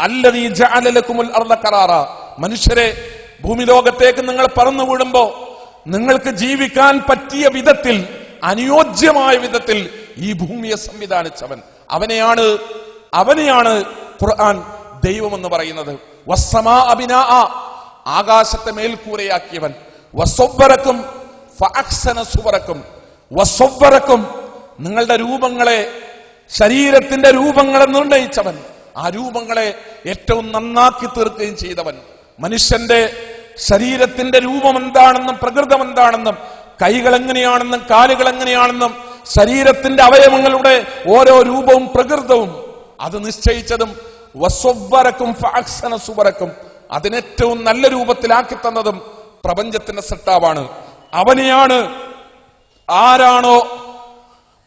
അല്ലദീ ജഅല ലക്കുമുൽ അർള ഖറാറ, മനുഷ്യരെ ഭൂമി ലോകത്തേക്ക് നിങ്ങൾ പറന്നു വീഴുമ്പോ നിങ്ങൾക്ക് ജീവിക്കാൻ പറ്റിയ വിധത്തിൽ, അനുയോജ്യമായ വിധത്തിൽ ഈ ഭൂമിയെ സംവിധാനിച്ചവൻ അവനെയാണ് ഖുർആൻ ദൈവമെന്ന് പറയുന്നത്. വസ്സമാഅ ബിനാഅ, ആകാശത്തെ മേൽക്കൂരയാക്കിയവൻ. വസവ്വറകും ഫഅഹ്സന സുവറകും, വസവ്വറകും, നിങ്ങളുടെ രൂപങ്ങളെ ശരീരത്തിന്റെ രൂപങ്ങളെ നിർണയിച്ചവൻ, ആ രൂപങ്ങളെ ഏറ്റവും നന്നാക്കി തീർക്കുകയും ചെയ്തവൻ, മനുഷ്യന്റെ ശരീരത്തിന്റെ രൂപം എന്താണെന്നും പ്രകൃതം എന്താണെന്നും കൈകൾ എങ്ങനെയാണെന്നും കാലുകൾ എങ്ങനെയാണെന്നും ശരീരത്തിന്റെ അവയവങ്ങളുടെ ഓരോ രൂപവും പ്രകൃതവും അത് നിശ്ചയിച്ചതും വസ്വറക്കും ഫഅഹ്സന സുവറക്കും അതിനേറ്റവും നല്ല രൂപത്തിലാക്കി തന്നതും പ്രപഞ്ചത്തിന്റെ സൃഷ്ടാവാണ്. അവനെയാണ് ആരാണോ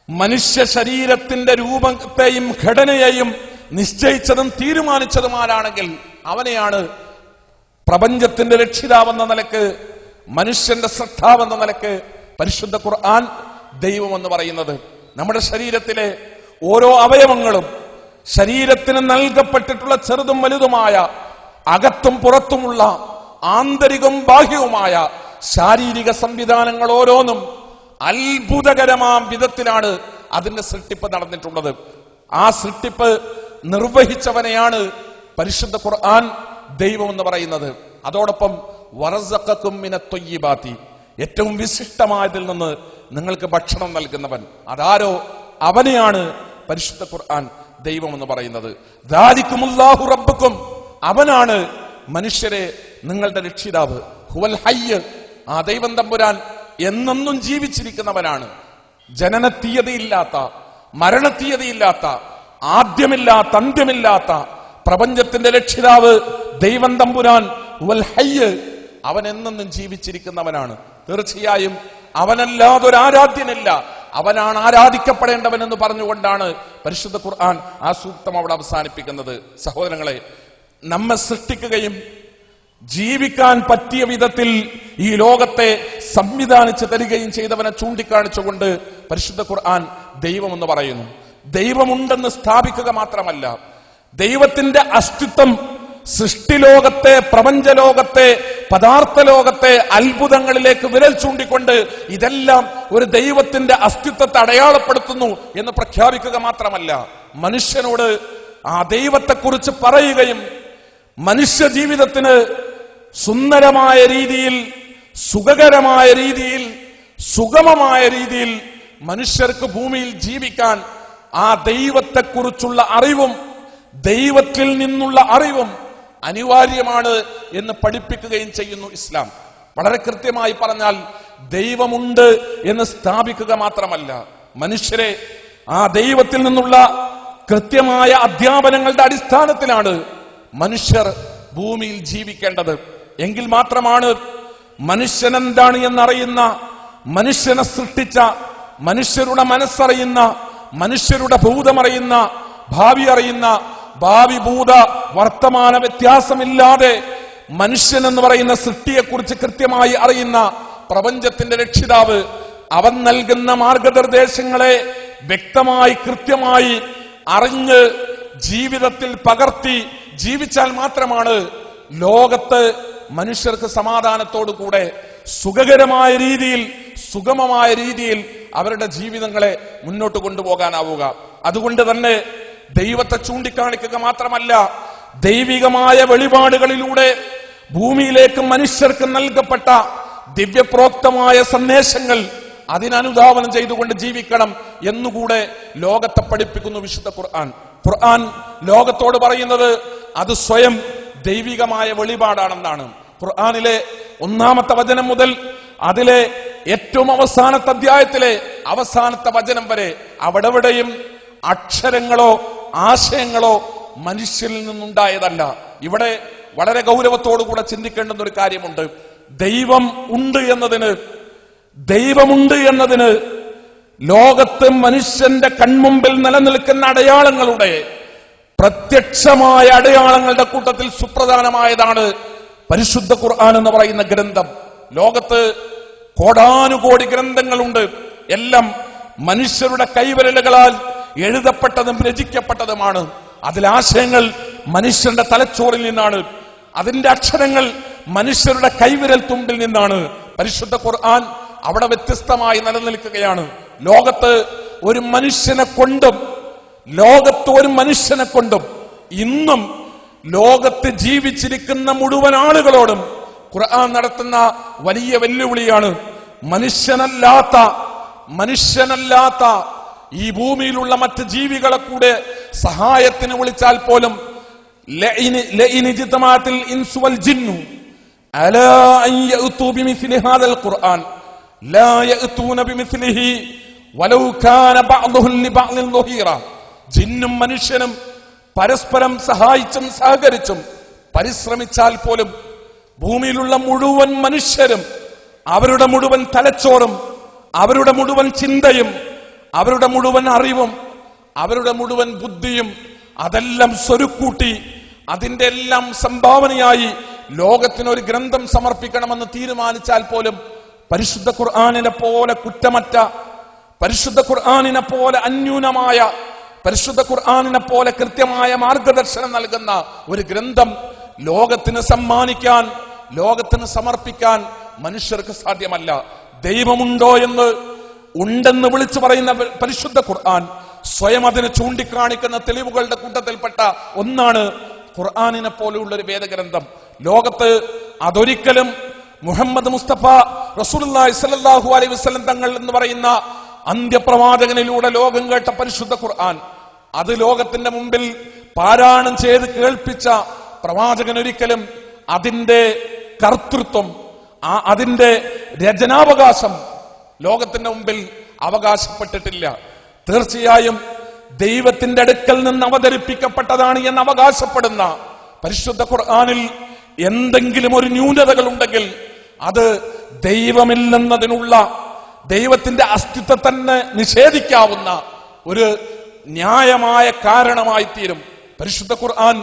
മനുഷ്യ ശരീരത്തിന്റെ രൂപത്തെയും ഘടനയെയും നിശ്ചയിച്ചതും തീരുമാനിച്ചതും ആരാണെങ്കിൽ അവനെയാണ് പ്രപഞ്ചത്തിന്റെ രക്ഷിതാവെന്ന നിലക്ക്, മനുഷ്യന്റെ സൃഷ്ടാവെന്ന നിലക്ക് പരിശുദ്ധ ഖുർആൻ ദൈവം എന്ന് പറയുന്നത്. നമ്മുടെ ശരീരത്തിലെ ഓരോ അവയവങ്ങളും ശരീരത്തിന് നൽകപ്പെട്ടിട്ടുള്ള ചെറുതും വലുതുമായ അകത്തും പുറത്തുമുള്ള ആന്തരികവും ബാഹ്യവുമായ ശാരീരിക സംവിധാനങ്ങൾ ഓരോന്നും അത്ഭുതകരമായ വിധത്തിലാണ് അതിന്റെ സൃഷ്ടിപ്പ് നടന്നിട്ടുള്ളത്. ആ സൃഷ്ടിപ്പ് നിർവഹിച്ചവനെയാണ് പരിശുദ്ധ ഖുർആൻ ദൈവം എന്ന് പറയുന്നത്. അതോടൊപ്പം വറസഖക്കും മിനത് ത്വയ്യിബാത്തി, ഏറ്റവും വിശിഷ്ടമായതിൽ നിന്ന് നിങ്ങൾക്ക് ഭക്ഷണം നൽകുന്നവൻ അതാരോ അവനെയാണ് പരിശുദ്ധ ഖുർആൻ ദൈവം എന്ന് പറയുന്നത്. ദാലികുമുല്ലാഹു റബ്ബുക്കും, അവനാണ് മനുഷ്യരെ നിങ്ങളുടെ രക്ഷിതാവ്. ഹുവൽ ഹയ്യ്, ആ ദൈവം തമ്പുരാൻ എന്നെന്നും ജീവിച്ചിരിക്കുന്നവനാണ്. ജനനത്തീയതയില്ലാത്ത, മരണത്തീയതയില്ലാത്ത, ആദ്യമില്ലാത്ത, അന്ത്യമില്ലാത്ത പ്രപഞ്ചത്തിന്റെ രക്ഷിതാവ് ദൈവം തമ്പുരാൻ ഹുവൽ ഹയ്യ്, അവൻ എന്നെന്നും ജീവിച്ചിരിക്കുന്നവനാണ്. തീർച്ചയായും അവനല്ലാതൊരു ആരാധ്യനില്ല, അവനാണ് ആരാധിക്കപ്പെടേണ്ടവൻ എന്ന് പറഞ്ഞുകൊണ്ടാണ് പരിശുദ്ധ ഖുർആൻ ആ സൂക്തം അവിടെ അവസാനിപ്പിക്കുന്നത്. സഹോദരങ്ങളെ, നമ്മെ സൃഷ്ടിക്കുകയും ജീവിക്കാൻ പറ്റിയ വിധത്തിൽ ഈ ലോകത്തെ സംവിധാനിച്ച് തരികയും ചെയ്തവനെ ചൂണ്ടിക്കാണിച്ചുകൊണ്ട് പരിശുദ്ധ ഖുർആൻ ദൈവം എന്ന് പറയുന്നു. ദൈവമുണ്ടെന്ന് സ്ഥാപിക്കുക മാത്രമല്ല, ദൈവത്തിന്റെ അസ്തിത്വം സൃഷ്ടിലോകത്തെ, പ്രപഞ്ചലോകത്തെ, പദാർത്ഥ ലോകത്തെ അത്ഭുതങ്ങളിലേക്ക് വിരൽ ചൂണ്ടിക്കൊണ്ട് ഇതെല്ലാം ഒരു ദൈവത്തിന്റെ അസ്തിത്വത്തെ അടയാളപ്പെടുത്തുന്നു എന്ന് പ്രഖ്യാപിക്കുക മാത്രമല്ല, മനുഷ്യനോട് ആ ദൈവത്തെക്കുറിച്ച് പറയുകയും മനുഷ്യ ജീവിതത്തിന് സുന്ദരമായ രീതിയിൽ, സുഖകരമായ രീതിയിൽ, സുഗമമായ രീതിയിൽ മനുഷ്യർക്ക് ഭൂമിയിൽ ജീവിക്കാൻ ആ ദൈവത്തെക്കുറിച്ചുള്ള അറിവും ദൈവത്തിൽ നിന്നുള്ള അറിവും അനിവാര്യമാണ് എന്ന് പഠിപ്പിക്കുകയും ചെയ്യുന്നു ഇസ്ലാം. വളരെ കൃത്യമായി പറഞ്ഞാൽ ദൈവമുണ്ട് എന്ന് സ്ഥാപിക്കുക മാത്രമല്ല, മനുഷ്യരെ ആ ദൈവത്തിൽ നിന്നുള്ള കൃത്യമായ അധ്യാപനങ്ങളുടെ അടിസ്ഥാനത്തിലാണ് മനുഷ്യർ ഭൂമിയിൽ ജീവിക്കേണ്ടത്. എങ്കിൽ മാത്രമാണ് മനുഷ്യൻ എന്താണ് എന്നറിയുന്ന, മനുഷ്യനെ സൃഷ്ടിച്ച, മനുഷ്യരുടെ മനസ്സറിയുന്ന, മനുഷ്യരുടെ ഭൂതമറിയുന്ന, ഭാവി അറിയുന്ന, ഭാവി ഭൂത വർത്തമാന വ്യത്യാസമില്ലാതെ മനുഷ്യൻ എന്ന് പറയുന്ന സൃഷ്ടിയെക്കുറിച്ച് കൃത്യമായി അറിയുന്ന പ്രപഞ്ചത്തിന്റെ രക്ഷിതാവ് അവൻ നൽകുന്ന മാർഗനിർദ്ദേശങ്ങളെ വ്യക്തമായി കൃത്യമായി അറിഞ്ഞ് ജീവിതത്തിൽ പകർത്തി ജീവിച്ചാൽ മാത്രമാണ് ലോകത്ത് മനുഷ്യർക്ക് സമാധാനത്തോടുകൂടെ സുഖകരമായ രീതിയിൽ, സുഗമമായ രീതിയിൽ അവരുടെ ജീവിതങ്ങളെ മുന്നോട്ട് കൊണ്ടുപോകാനാവുക. അതുകൊണ്ട് തന്നെ ദൈവത്തെ ചൂണ്ടിക്കാണിക്കുക മാത്രമല്ല, ദൈവികമായ വെളിപാടുകളിലൂടെ ഭൂമിയിലേക്ക് മനുഷ്യർക്ക് നൽകപ്പെട്ട ദിവ്യപ്രോക്തമായ സന്ദേശങ്ങൾ അതിനനുധാവനം ചെയ്തുകൊണ്ട് ജീവിക്കണം എന്നുകൂടെ ലോകത്തെ പഠിപ്പിക്കുന്നു വിശുദ്ധ ഖുർആൻ. ഖുർആൻ ലോകത്തോട് പറയുന്നത് അത് സ്വയം ദൈവികമായ വെളിപാടാണെന്നാണ്. ഖുർആനിലെ 1-ാമത്തെ വചനം മുതൽ അതിലെ ഏറ്റവും അവസാനത്തെ അധ്യായത്തിലെ അവസാനത്തെ വചനം വരെ അവിടെവിടെയും അക്ഷരങ്ങളോ ആശയങ്ങളോ മനുഷ്യരിൽ നിന്നുണ്ടായതല്ല. ഇവിടെ വളരെ ഗൗരവത്തോടുകൂടെ ചിന്തിക്കേണ്ടുന്ന ഒരു കാര്യമുണ്ട്. ദൈവമുണ്ട് എന്നതിന് ലോകത്ത് മനുഷ്യന്റെ കൺമുമ്പിൽ നിലനിൽക്കുന്ന അടയാളങ്ങളുടെ പ്രത്യക്ഷമായ അടയാളങ്ങളുടെ കൂട്ടത്തിൽ സുപ്രധാനമായതാണ് പരിശുദ്ധ ഖുർആൻ എന്ന് പറയുന്ന ഗ്രന്ഥം. ലോകത്ത് കോടാനുകോടി ഗ്രന്ഥങ്ങളുണ്ട്. എല്ലാം മനുഷ്യരുടെ കൈവിരലുകളാൽ എഴുതപ്പെട്ടതും രചിക്കപ്പെട്ടതുമാണ്. അതിലെ ആശയങ്ങൾ മനുഷ്യന്റെ തലച്ചോറിൽ നിന്നാണ്. അതിന്റെ അക്ഷരങ്ങൾ മനുഷ്യരുടെ കൈവിരൽ തുമ്പിൽ നിന്നാണ്. പരിശുദ്ധ ഖുർആൻ അവിടെ വ്യത്യസ്തമായി നിലനിൽക്കുകയാണ്. ലോകത്ത് ഒരു മനുഷ്യനെ കൊണ്ടും ഇന്നും ലോകത്ത് ജീവിച്ചിരിക്കുന്ന മുഴുവൻ ആളുകളോടും ഖുർആൻ നടത്തുന്ന വലിയ വെല്ലുവിളിയാണ്. മനുഷ്യനല്ലാത്ത ഈ ഭൂമിയിലുള്ള മറ്റ് ജീവികളെ കൂടെ സഹായത്തിന് വിളിച്ചാൽ പോലും ലഇൻ ഇജ്തമാഅത്തിൽ ഇൻസു വൽ ജിന്നു അലാ അൻ യഅതു ബിമിസ്ലി ഹാദൽ ഖുർആൻ ലാ യഅതൂന ബിമിസ്ലിഹി വലൗ കാന ബഅ്ദുഹും ലിബഅ്ദിൻ ദഹീറ. ജിന്നും മനുഷ്യനും പരസ്പരം സഹായിച്ചും സഹകരിച്ചും പരിശ്രമിച്ചാൽ പോലും ഭൂമിയിലുള്ള മുഴുവൻ മനുഷ്യരും അവരുടെ മുഴുവൻ തലച്ചോറും അവരുടെ മുഴുവൻ ചിന്തയും അവരുടെ മുഴുവൻ അറിവും അവരുടെ മുഴുവൻ ബുദ്ധിയും അതെല്ലാം സ്വരുക്കൂട്ടി അതിന്റെ എല്ലാം സംഭാവനയായി ലോകത്തിനൊരു ഗ്രന്ഥം സമർപ്പിക്കണമെന്ന് തീരുമാനിച്ചാൽ പോലും പരിശുദ്ധ ഖുർആനിനെ പോലെ കുറ്റമറ്റ, പരിശുദ്ധ ഖുർആനിനെ പോലെ അന്യൂനമായ, പരിശുദ്ധ ഖുർആനിനെ പോലെ കൃത്യമായ മാർഗദർശനം നൽകുന്ന ഒരു ഗ്രന്ഥം ലോകത്തിന് സമ്മാനിക്കാൻ, ലോകത്തിന് സമർപ്പിക്കാൻ മനുഷ്യർക്ക് സാധ്യമല്ല. ദൈവമുണ്ടോ എന്ന് ഉണ്ടെന്ന് വിളിച്ചു പറയുന്ന പരിശുദ്ധ ഖുർആൻ സ്വയം അതിനെ ചൂണ്ടിക്കാണിക്കുന്ന തെളിവുകളുടെ കൂട്ടത്തിൽപ്പെട്ട ഒന്നാണ് ഖുർആനിനെ പോലെയുള്ള ഒരു വേദഗ്രന്ഥം. ലോകത്ത് അതൊരിക്കലും മുഹമ്മദ് മുസ്തഫ റസൂലുള്ളാഹി സ്വല്ലല്ലാഹു അലൈഹി വസല്ലം തങ്ങൾ എന്ന് പറയുന്ന അന്ത്യപ്രവാചകനിലൂടെ ലോകം കേട്ട പരിശുദ്ധ ഖുർആൻ, അത് ലോകത്തിന്റെ മുമ്പിൽ പാരായണം ചെയ്ത് കേൾപ്പിച്ച പ്രവാചകൻ ഒരിക്കലും അതിന്റെ കർത്തൃത്വം, അതിന്റെ രചനാവകാശം ലോകത്തിന്റെ മുമ്പിൽ അവകാശപ്പെട്ടിട്ടില്ല. തീർച്ചയായും ദൈവത്തിന്റെ അടുക്കൽ നിന്ന് അവതരിപ്പിക്കപ്പെട്ടതാണ് എന്ന് അവകാശപ്പെടുന്ന പരിശുദ്ധ ഖുർആനിൽ എന്തെങ്കിലും ഒരു ന്യൂനതകൾ ഉണ്ടെങ്കിൽ അത് ദൈവമില്ലെന്നതിനുള്ള, ദൈവത്തിന്റെ അസ്തിത്വം തന്നെ നിഷേധിക്കാവുന്ന ഒരു ന്യായമായ കാരണമായി തീരും. പരിശുദ്ധ ഖുർആൻ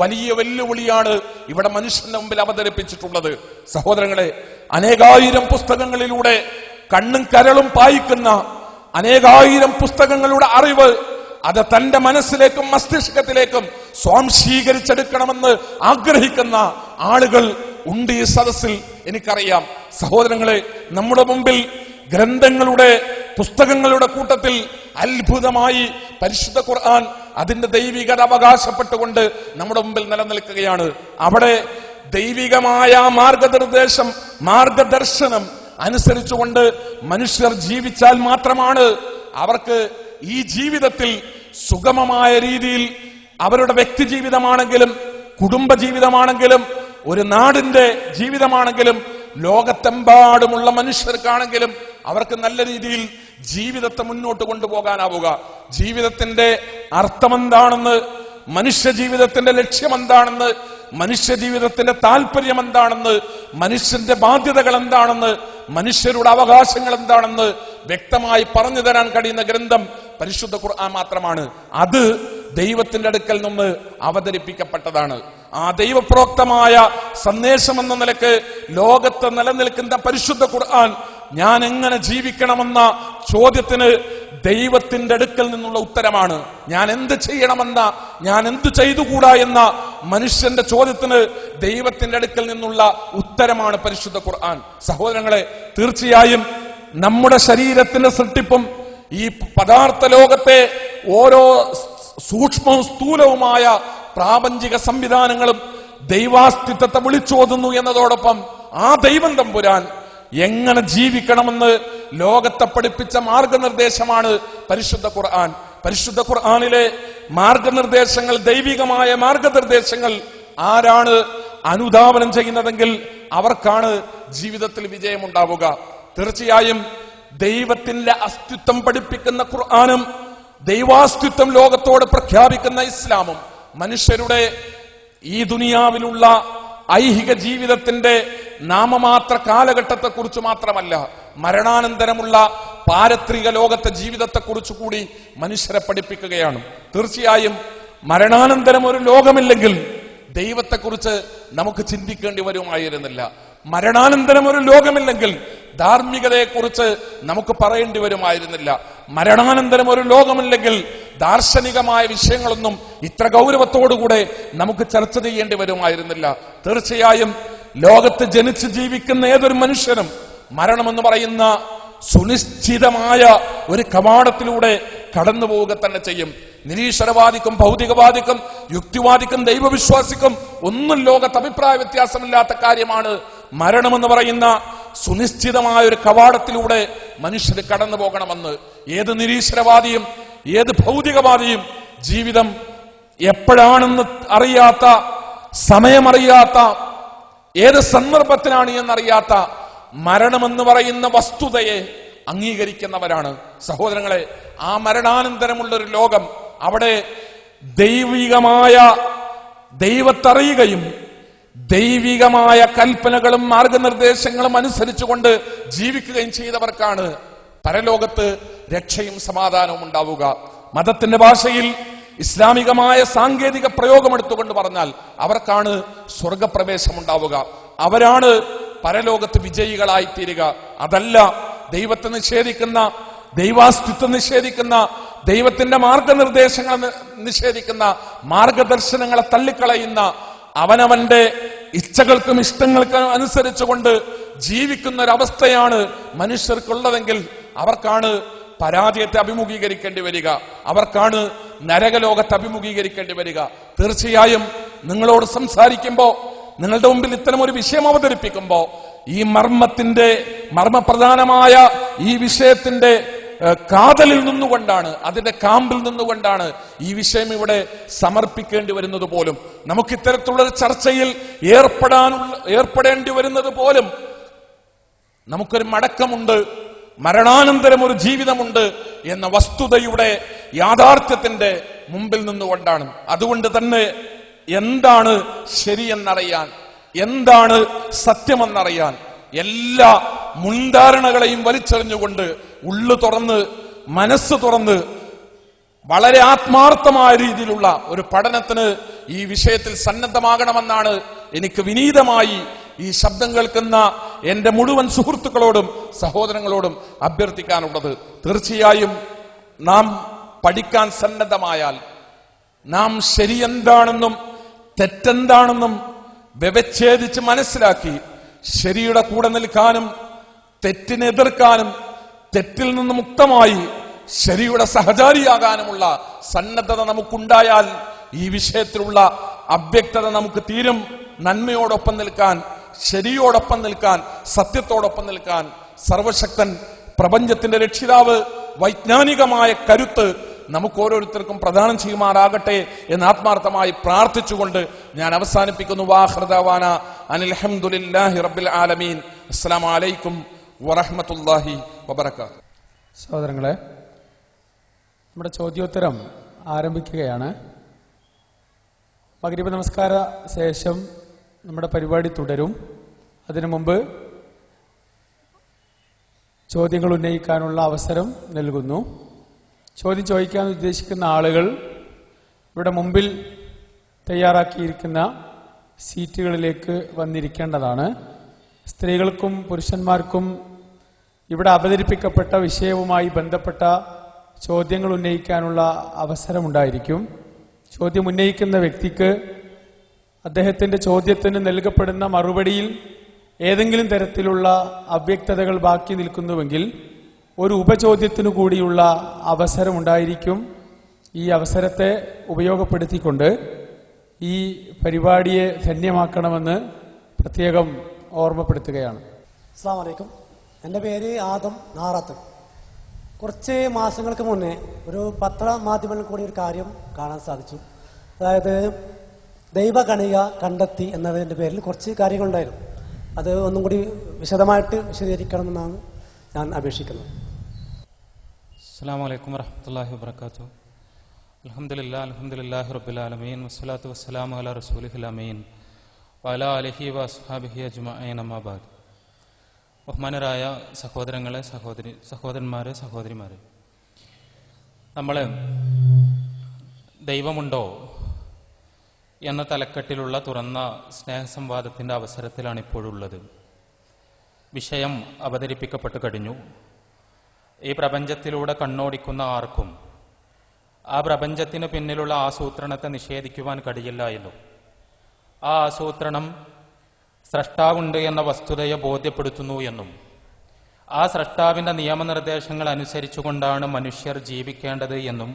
വലിയ വെല്ലുവിളിയാണ് ഇവിടെ മനുഷ്യന്റെ മുമ്പിൽ അവതരിപ്പിച്ചിട്ടുള്ളത്. സഹോദരങ്ങളെ, അനേകായിരം പുസ്തകങ്ങളിലൂടെ കണ്ണും കരളും പായിക്കുന്ന അനേകായിരം പുസ്തകങ്ങളുടെ അറിവ് അത് തന്റെ മനസ്സിലേക്കും മസ്തിഷ്കത്തിലേക്കും സ്വാംശീകരിച്ചെടുക്കണമെന്ന് ആഗ്രഹിക്കുന്ന ആളുകൾ ഉണ്ട് ഈ സദസ്സിൽ, എനിക്കറിയാം. സഹോദരങ്ങളെ, നമ്മുടെ മുമ്പിൽ ഗ്രന്ഥങ്ങളുടെ, പുസ്തകങ്ങളുടെ കൂട്ടത്തിൽ അത്ഭുതമായി പരിശുദ്ധ ഖുർആൻ അതിന്റെ ദൈവികത അവകാശപ്പെട്ടുകൊണ്ട് നമ്മുടെ മുമ്പിൽ നിലനിൽക്കുകയാണ്. അവിടെ ദൈവികമായ മാർഗദർശനം അനുസരിച്ചുകൊണ്ട് മനുഷ്യർ ജീവിച്ചാൽ മാത്രമാണ് അവർക്ക് ഈ ജീവിതത്തിൽ സുഗമമായ രീതിയിൽ അവരുടെ വ്യക്തി ജീവിതമാണെങ്കിലും കുടുംബ ജീവിതമാണെങ്കിലും ഒരു നാടിന്റെ ജീവിതമാണെങ്കിലും ലോകത്തെമ്പാടുമുള്ള മനുഷ്യർക്കാണെങ്കിലും അവർക്ക് നല്ല രീതിയിൽ ജീവിതത്തെ മുന്നോട്ട് കൊണ്ടുപോകാനാവുക. ജീവിതത്തിന്റെ അർത്ഥമെന്താണെന്ന്, മനുഷ്യ ജീവിതത്തിന്റെ ലക്ഷ്യമെന്താണെന്ന്, മനുഷ്യ ജീവിതത്തിന്റെ താല്പര്യം എന്താണെന്ന്, മനുഷ്യന്റെ ബാധ്യതകൾ എന്താണെന്ന്, മനുഷ്യരുടെ അവകാശങ്ങൾ എന്താണെന്ന് വ്യക്തമായി പറഞ്ഞു തരാൻ കഴിയുന്ന ഗ്രന്ഥം പരിശുദ്ധ ഖുർആൻ മാത്രമാണ്. അത് ദൈവത്തിന്റെ അടുക്കൽ നിന്ന് അവതരിപ്പിക്കപ്പെട്ടതാണ്. ആ ദൈവപ്രോക്തമായ സന്ദേശം എന്ന നിലക്ക് ലോകത്ത് നിലനിൽക്കുന്ന പരിശുദ്ധ ഖുർആൻ ഞാൻ എങ്ങനെ ജീവിക്കണമെന്ന ചോദ്യത്തിന് ദൈവത്തിന്റെ അടുക്കൽ നിന്നുള്ള ഉത്തരമാണ്. ഞാൻ എന്ത് ചെയ്യണമെന്ന, ഞാൻ എന്ത് ചെയ്തുകൂടാ എന്ന മനുഷ്യന്റെ ചോദ്യത്തിന് ദൈവത്തിന്റെ അടുക്കൽ നിന്നുള്ള ഉത്തരമാണ് പരിശുദ്ധ ഖുർആൻ. സഹോദരങ്ങളെ, തീർച്ചയായും നമ്മുടെ ശരീരത്തിന്റെ സൃഷ്ടിപ്പും ഈ പദാർത്ഥ ലോകത്തെ ഓരോ സൂക്ഷ്മവും സ്ഥൂലവുമായ പ്രാപഞ്ചിക സംവിധാനങ്ങളും ദൈവാസ്തിത്വത്തെ വിളിച്ചോതുന്നു എന്നതോടൊപ്പം ആ ദൈവം തമ്പുരാൻ എങ്ങനെ ജീവിക്കണമെന്ന് ലോകത്തെ പഠിപ്പിച്ച മാർഗനിർദ്ദേശമാണ് പരിശുദ്ധ ഖുർആൻ. പരിശുദ്ധ ഖുർആനിലെ മാർഗനിർദ്ദേശങ്ങൾ, ദൈവികമായ മാർഗനിർദ്ദേശങ്ങൾ ആരാണ് അനുധാവനം ചെയ്യുന്നതെങ്കിൽ അവർക്കാണ് ജീവിതത്തിൽ വിജയമുണ്ടാവുക. തീർച്ചയായും ദൈവത്തിന്റെ അസ്തിത്വം പഠിപ്പിക്കുന്ന ഖുർആനും ദൈവാസ്തിത്വം ലോകത്തോട് പ്രഖ്യാപിക്കുന്ന ഇസ്ലാമും മനുഷ്യരുടെ ഈ ദുനിയാവിലുള്ള ഐഹിക ജീവിതത്തിന്റെ നാമമാത്ര കാലഘട്ടത്തെ കുറിച്ച് മാത്രമല്ല, മരണാനന്തരമുള്ള പാരത്രിക ലോകത്തെ ജീവിതത്തെ കുറിച്ച് കൂടി മനുഷ്യരെ പഠിപ്പിക്കുകയാണ്. തീർച്ചയായും മരണാനന്തരം ഒരു ലോകമില്ലെങ്കിൽ ദൈവത്തെക്കുറിച്ച് നമുക്ക് ചിന്തിക്കേണ്ടി വരുമായിരുന്നില്ല. മരണാനന്തരം ഒരു ലോകമില്ലെങ്കിൽ ധാർമ്മികതയെക്കുറിച്ച് നമുക്ക് പറയേണ്ടി വരുമായിരുന്നില്ല. മരണാനന്തരം ഒരു ലോകമില്ലെങ്കിൽ ദാർശനികമായ വിഷയങ്ങളൊന്നും ഇത്ര ഗൗരവത്തോടുകൂടെ നമുക്ക് ചർച്ച ചെയ്യേണ്ടി വരുമായിരുന്നില്ല. തീർച്ചയായും ലോകത്ത് ജനിച്ച് ജീവിക്കുന്ന ഏതൊരു മനുഷ്യനും മരണമെന്ന് പറയുന്ന സുനിശ്ചിതമായ ഒരു കവാടത്തിലൂടെ കടന്നു പോവുക തന്നെ ചെയ്യും. നിരീശ്വരവാദിക്കും ഭൗതികവാദിക്കും യുക്തിവാദിക്കും ദൈവവിശ്വാസിക്കും ഒന്നും ലോകത്ത് അഭിപ്രായ വ്യത്യാസമില്ലാത്ത കാര്യമാണ് മരണമെന്ന് പറയുന്ന സുനിശ്ചിതമായ ഒരു കവാടത്തിലൂടെ മനുഷ്യർ കടന്നു പോകണമെന്ന്. ഏത് നിരീശ്വരവാദിയും ഏത് ഭൗതികവാദിയും ജീവിതം എപ്പോഴാണെന്ന് അറിയാത്ത, സമയമറിയാത്ത, ഏത് സന്ദർഭത്തിലാണ് എന്നറിയാത്ത മരണമെന്ന് പറയുന്ന വസ്തുതയെ അംഗീകരിക്കുന്നവരാണ്. സഹോദരങ്ങളെ, ആ മരണാനന്തരമുള്ളൊരു ലോകം, അവിടെ ദൈവികമായ ദൈവത്തറിയുകയും ദൈവികമായ കൽപ്പനകളും മാർഗനിർദ്ദേശങ്ങളും അനുസരിച്ചുകൊണ്ട് ജീവിക്കുകയും ചെയ്തവർക്കാണ് പരലോകത്ത് രക്ഷയും സമാധാനവും ഉണ്ടാവുക. മതത്തിന്റെ ഭാഷയിൽ ഇസ്ലാമികമായ സാങ്കേതിക പ്രയോഗം എടുത്തുകൊണ്ട് പറഞ്ഞാൽ അവർക്കാണ് സ്വർഗപ്രവേശം ഉണ്ടാവുക. അവരാണ് പരലോകത്ത് വിജയികളായി തീരുക. അതല്ല ദൈവത്തെ നിഷേധിക്കുന്ന, ദൈവാസ്തിത്വം നിഷേധിക്കുന്ന, ദൈവത്തിന്റെ മാർഗനിർദ്ദേശങ്ങൾ നിഷേധിക്കുന്ന, മാർഗദർശനങ്ങളെ തള്ളിക്കളയുന്ന, അവനവന്റെ ഇച്ഛകൾക്കും ഇഷ്ടങ്ങൾക്കും അനുസരിച്ചുകൊണ്ട് ജീവിക്കുന്ന ഒരവസ്ഥയാണ് മനുഷ്യർക്കുള്ളതെങ്കിൽ അവർക്കാണ് പരാജയത്തെ അഭിമുഖീകരിക്കേണ്ടി വരിക, അവർക്കാണ് നരകലോകത്തെ അഭിമുഖീകരിക്കേണ്ടി വരിക. തീർച്ചയായും നിങ്ങളോട് സംസാരിക്കുമ്പോ, നിങ്ങളുടെ മുമ്പിൽ ഇത്തരം ഒരു വിഷയം അവതരിപ്പിക്കുമ്പോ, ഈ മർമ്മപ്രധാനമായ ഈ വിഷയത്തിന്റെ കാതലിൽ നിന്നുകൊണ്ടാണ്, അതിന്റെ കാമ്പിൽ നിന്നുകൊണ്ടാണ് ഈ വിഷയം ഇവിടെ സമർപ്പിക്കേണ്ടി വരുന്നത് പോലും. നമുക്ക് ഇത്തരത്തിലുള്ള ചർച്ചയിൽ ഏർപ്പെടേണ്ടി വരുന്നത് പോലും നമുക്കൊരു മടക്കമുണ്ട്, മരണാനന്തരം ഒരു ജീവിതമുണ്ട് എന്ന വസ്തുതയുടെ യാഥാർത്ഥ്യത്തിന്റെ മുമ്പിൽ നിന്നുകൊണ്ടാണ്. അതുകൊണ്ട് തന്നെ എന്താണ് ശരിയെന്നറിയാൻ, എന്താണ് സത്യമെന്നറിയാൻ എല്ലാ മുൻധാരണകളെയും വലിച്ചെറിഞ്ഞുകൊണ്ട് ഉള്ളു തുറന്ന്, മനസ്സ് തുറന്ന്, വളരെ ആത്മാർത്ഥമായ രീതിയിലുള്ള ഒരു പഠനത്തിന് ഈ വിഷയത്തിൽ സന്നദ്ധമാകണമെന്നാണ് എനിക്ക് വിനീതമായി ഈ ശബ്ദം കേൾക്കുന്ന എന്റെ മുഴുവൻ സുഹൃത്തുക്കളോടും സഹോദരങ്ങളോടും അഭ്യർത്ഥിക്കാനുള്ളത്. തീർച്ചയായും നാം പഠിക്കാൻ സന്നദ്ധമായാൽ, നാം ശരിയെന്താണെന്നും തെറ്റെന്താണെന്നും വ്യവച്ഛേദിച്ച് മനസ്സിലാക്കി ശരിയുടെ കൂടെ നിൽക്കാനും തെറ്റിനെ എതിർക്കാനും തെറ്റിൽ നിന്ന് മുക്തമായി ശരിയുടെ സഹചാരിയാകാനുമുള്ള സന്നദ്ധത നമുക്കുണ്ടായാൽ ഈ വിഷയത്തിലുള്ള അവ്യക്തത നമുക്ക് തീരും. നന്മയോടൊപ്പം നിൽക്കാൻ, ശരിയോടൊപ്പം നിൽക്കാൻ, സത്യത്തോടൊപ്പം നിൽക്കാൻ സർവശക്തൻ, പ്രപഞ്ചത്തിന്റെ രക്ഷിതാവ്, വൈജ്ഞാനികമായ കരുത്ത് നമുക്ക് ഓരോരുത്തർക്കും പ്രദാനം ചെയ്യുമാറാകട്ടെ എന്ന് ആത്മാർത്ഥമായി പ്രാർത്ഥിച്ചുകൊണ്ട് ഞാൻ അവസാനിപ്പിക്കുന്നു. വാഖിറുദഅവാന അനിൽ ഹംദുലില്ലാഹി റബ്ബിൽ ആലമീൻ. അസ്സലാമു അലൈക്കും വറഹ്മത്തുള്ളാഹി വബറകാതുഹു. സഹോദരങ്ങളെ, നമ്മുടെ ചോദ്യോത്തരം ആരംഭിക്കുകയാണ്. മഗ്രിബ് നമസ്കാര ശേഷം നമ്മുടെ പരിപാടി തുടരും. അതിനു മുമ്പ് ചോദ്യങ്ങൾ ഉന്നയിക്കാനുള്ള അവസരം നൽകുന്നു. ചോദ്യം ചോദിക്കാൻ ഉദ്ദേശിക്കുന്ന ആളുകൾ ഇവിടെ മുമ്പിൽ തയ്യാറാക്കിയിരിക്കുന്ന സീറ്റുകളിലേക്ക് വന്നിരിക്കേണ്ടതാണ്. സ്ത്രീകൾക്കും പുരുഷന്മാർക്കും ഇവിടെ അവതരിപ്പിക്കപ്പെട്ട വിഷയവുമായി ബന്ധപ്പെട്ട ചോദ്യങ്ങൾ ഉന്നയിക്കാനുള്ള അവസരമുണ്ടായിരിക്കും. ചോദ്യം ഉന്നയിക്കുന്ന വ്യക്തിക്ക് അദ്ദേഹത്തിന്റെ ചോദ്യത്തിന് നൽകപ്പെടുന്ന മറുപടിയിൽ ഏതെങ്കിലും തരത്തിലുള്ള അവ്യക്തതകൾ ബാക്കി നിൽക്കുന്നുവെങ്കിൽ ഒരു ഉപചോദ്യത്തിനു കൂടിയുള്ള അവസരമുണ്ടായിരിക്കും. ഈ അവസരത്തെ ഉപയോഗപ്പെടുത്തിക്കൊണ്ട് ഈ പരിപാടിയെ ധന്യമാക്കണമെന്ന് പ്രത്യേകം ഓർമ്മപ്പെടുത്തുകയാണ്. അസ്സലാമു അലൈക്കും. എൻ്റെ പേര് ആദം നാറാത്ത്. കുറച്ച് മാസങ്ങൾക്ക് മുന്നേ ഒരു പത്രമാധ്യമങ്ങളിൽ കൂടി ഒരു കാര്യം കാണാൻ സാധിച്ചു. അതായത് ദൈവകണിക കണ്ടെത്തി എന്നതിൻ്റെ പേരിൽ കുറച്ച് കാര്യങ്ങളുണ്ടായിരുന്നു. അത് ഒന്നും കൂടി വിശദമായിട്ട് വിശദീകരിക്കണമെന്നാണ് ഞാൻ അപേക്ഷിക്കുന്നത്. അസ്സലാമു അലൈക്കും വറഹ്മത്തുള്ളാഹി വബറകാതുഹു. അൽഹംദുലില്ലാഹി റബ്ബിൽ ആലമീൻ വസ്സലാത്തു വസ്സലാമു അലാ റസൂലിഹിൽ അമീൻ വഅലാ ആലിഹി വഅസ്ഹാബിഹി അജ്മഈൻ. അമ്മാ ബഅദ്. ബഹുമാനരായ സഹോദരങ്ങളെ, സഹോദരന്മാരെ, സഹോദരിമാരെ, നമ്മൾ ദൈവമുണ്ടോ എന്ന തലക്കെട്ടിലുള്ള തുറന്ന സ്നേഹസംവാദത്തിന്റെ അവസരത്തിലാണ് ഇപ്പോഴുള്ളത്. വിഷയം അവതരിപ്പിക്കപ്പെട്ടു കഴിഞ്ഞു. ഈ പ്രപഞ്ചത്തിലൂടെ കണ്ണോടിക്കുന്ന ആർക്കും ആ പ്രപഞ്ചത്തിന് പിന്നിലുള്ള ആസൂത്രണത്തെ നിഷേധിക്കുവാൻ കഴിയില്ല എന്നും ആ ആസൂത്രണം സ്രഷ്ടാവുണ്ട് എന്ന വസ്തുതയെ ബോധ്യപ്പെടുത്തുന്നു എന്നും ആ സ്രഷ്ടാവിന്റെ നിയമനിർദ്ദേശങ്ങൾ അനുസരിച്ചുകൊണ്ടാണ് മനുഷ്യർ ജീവിക്കേണ്ടത് എന്നും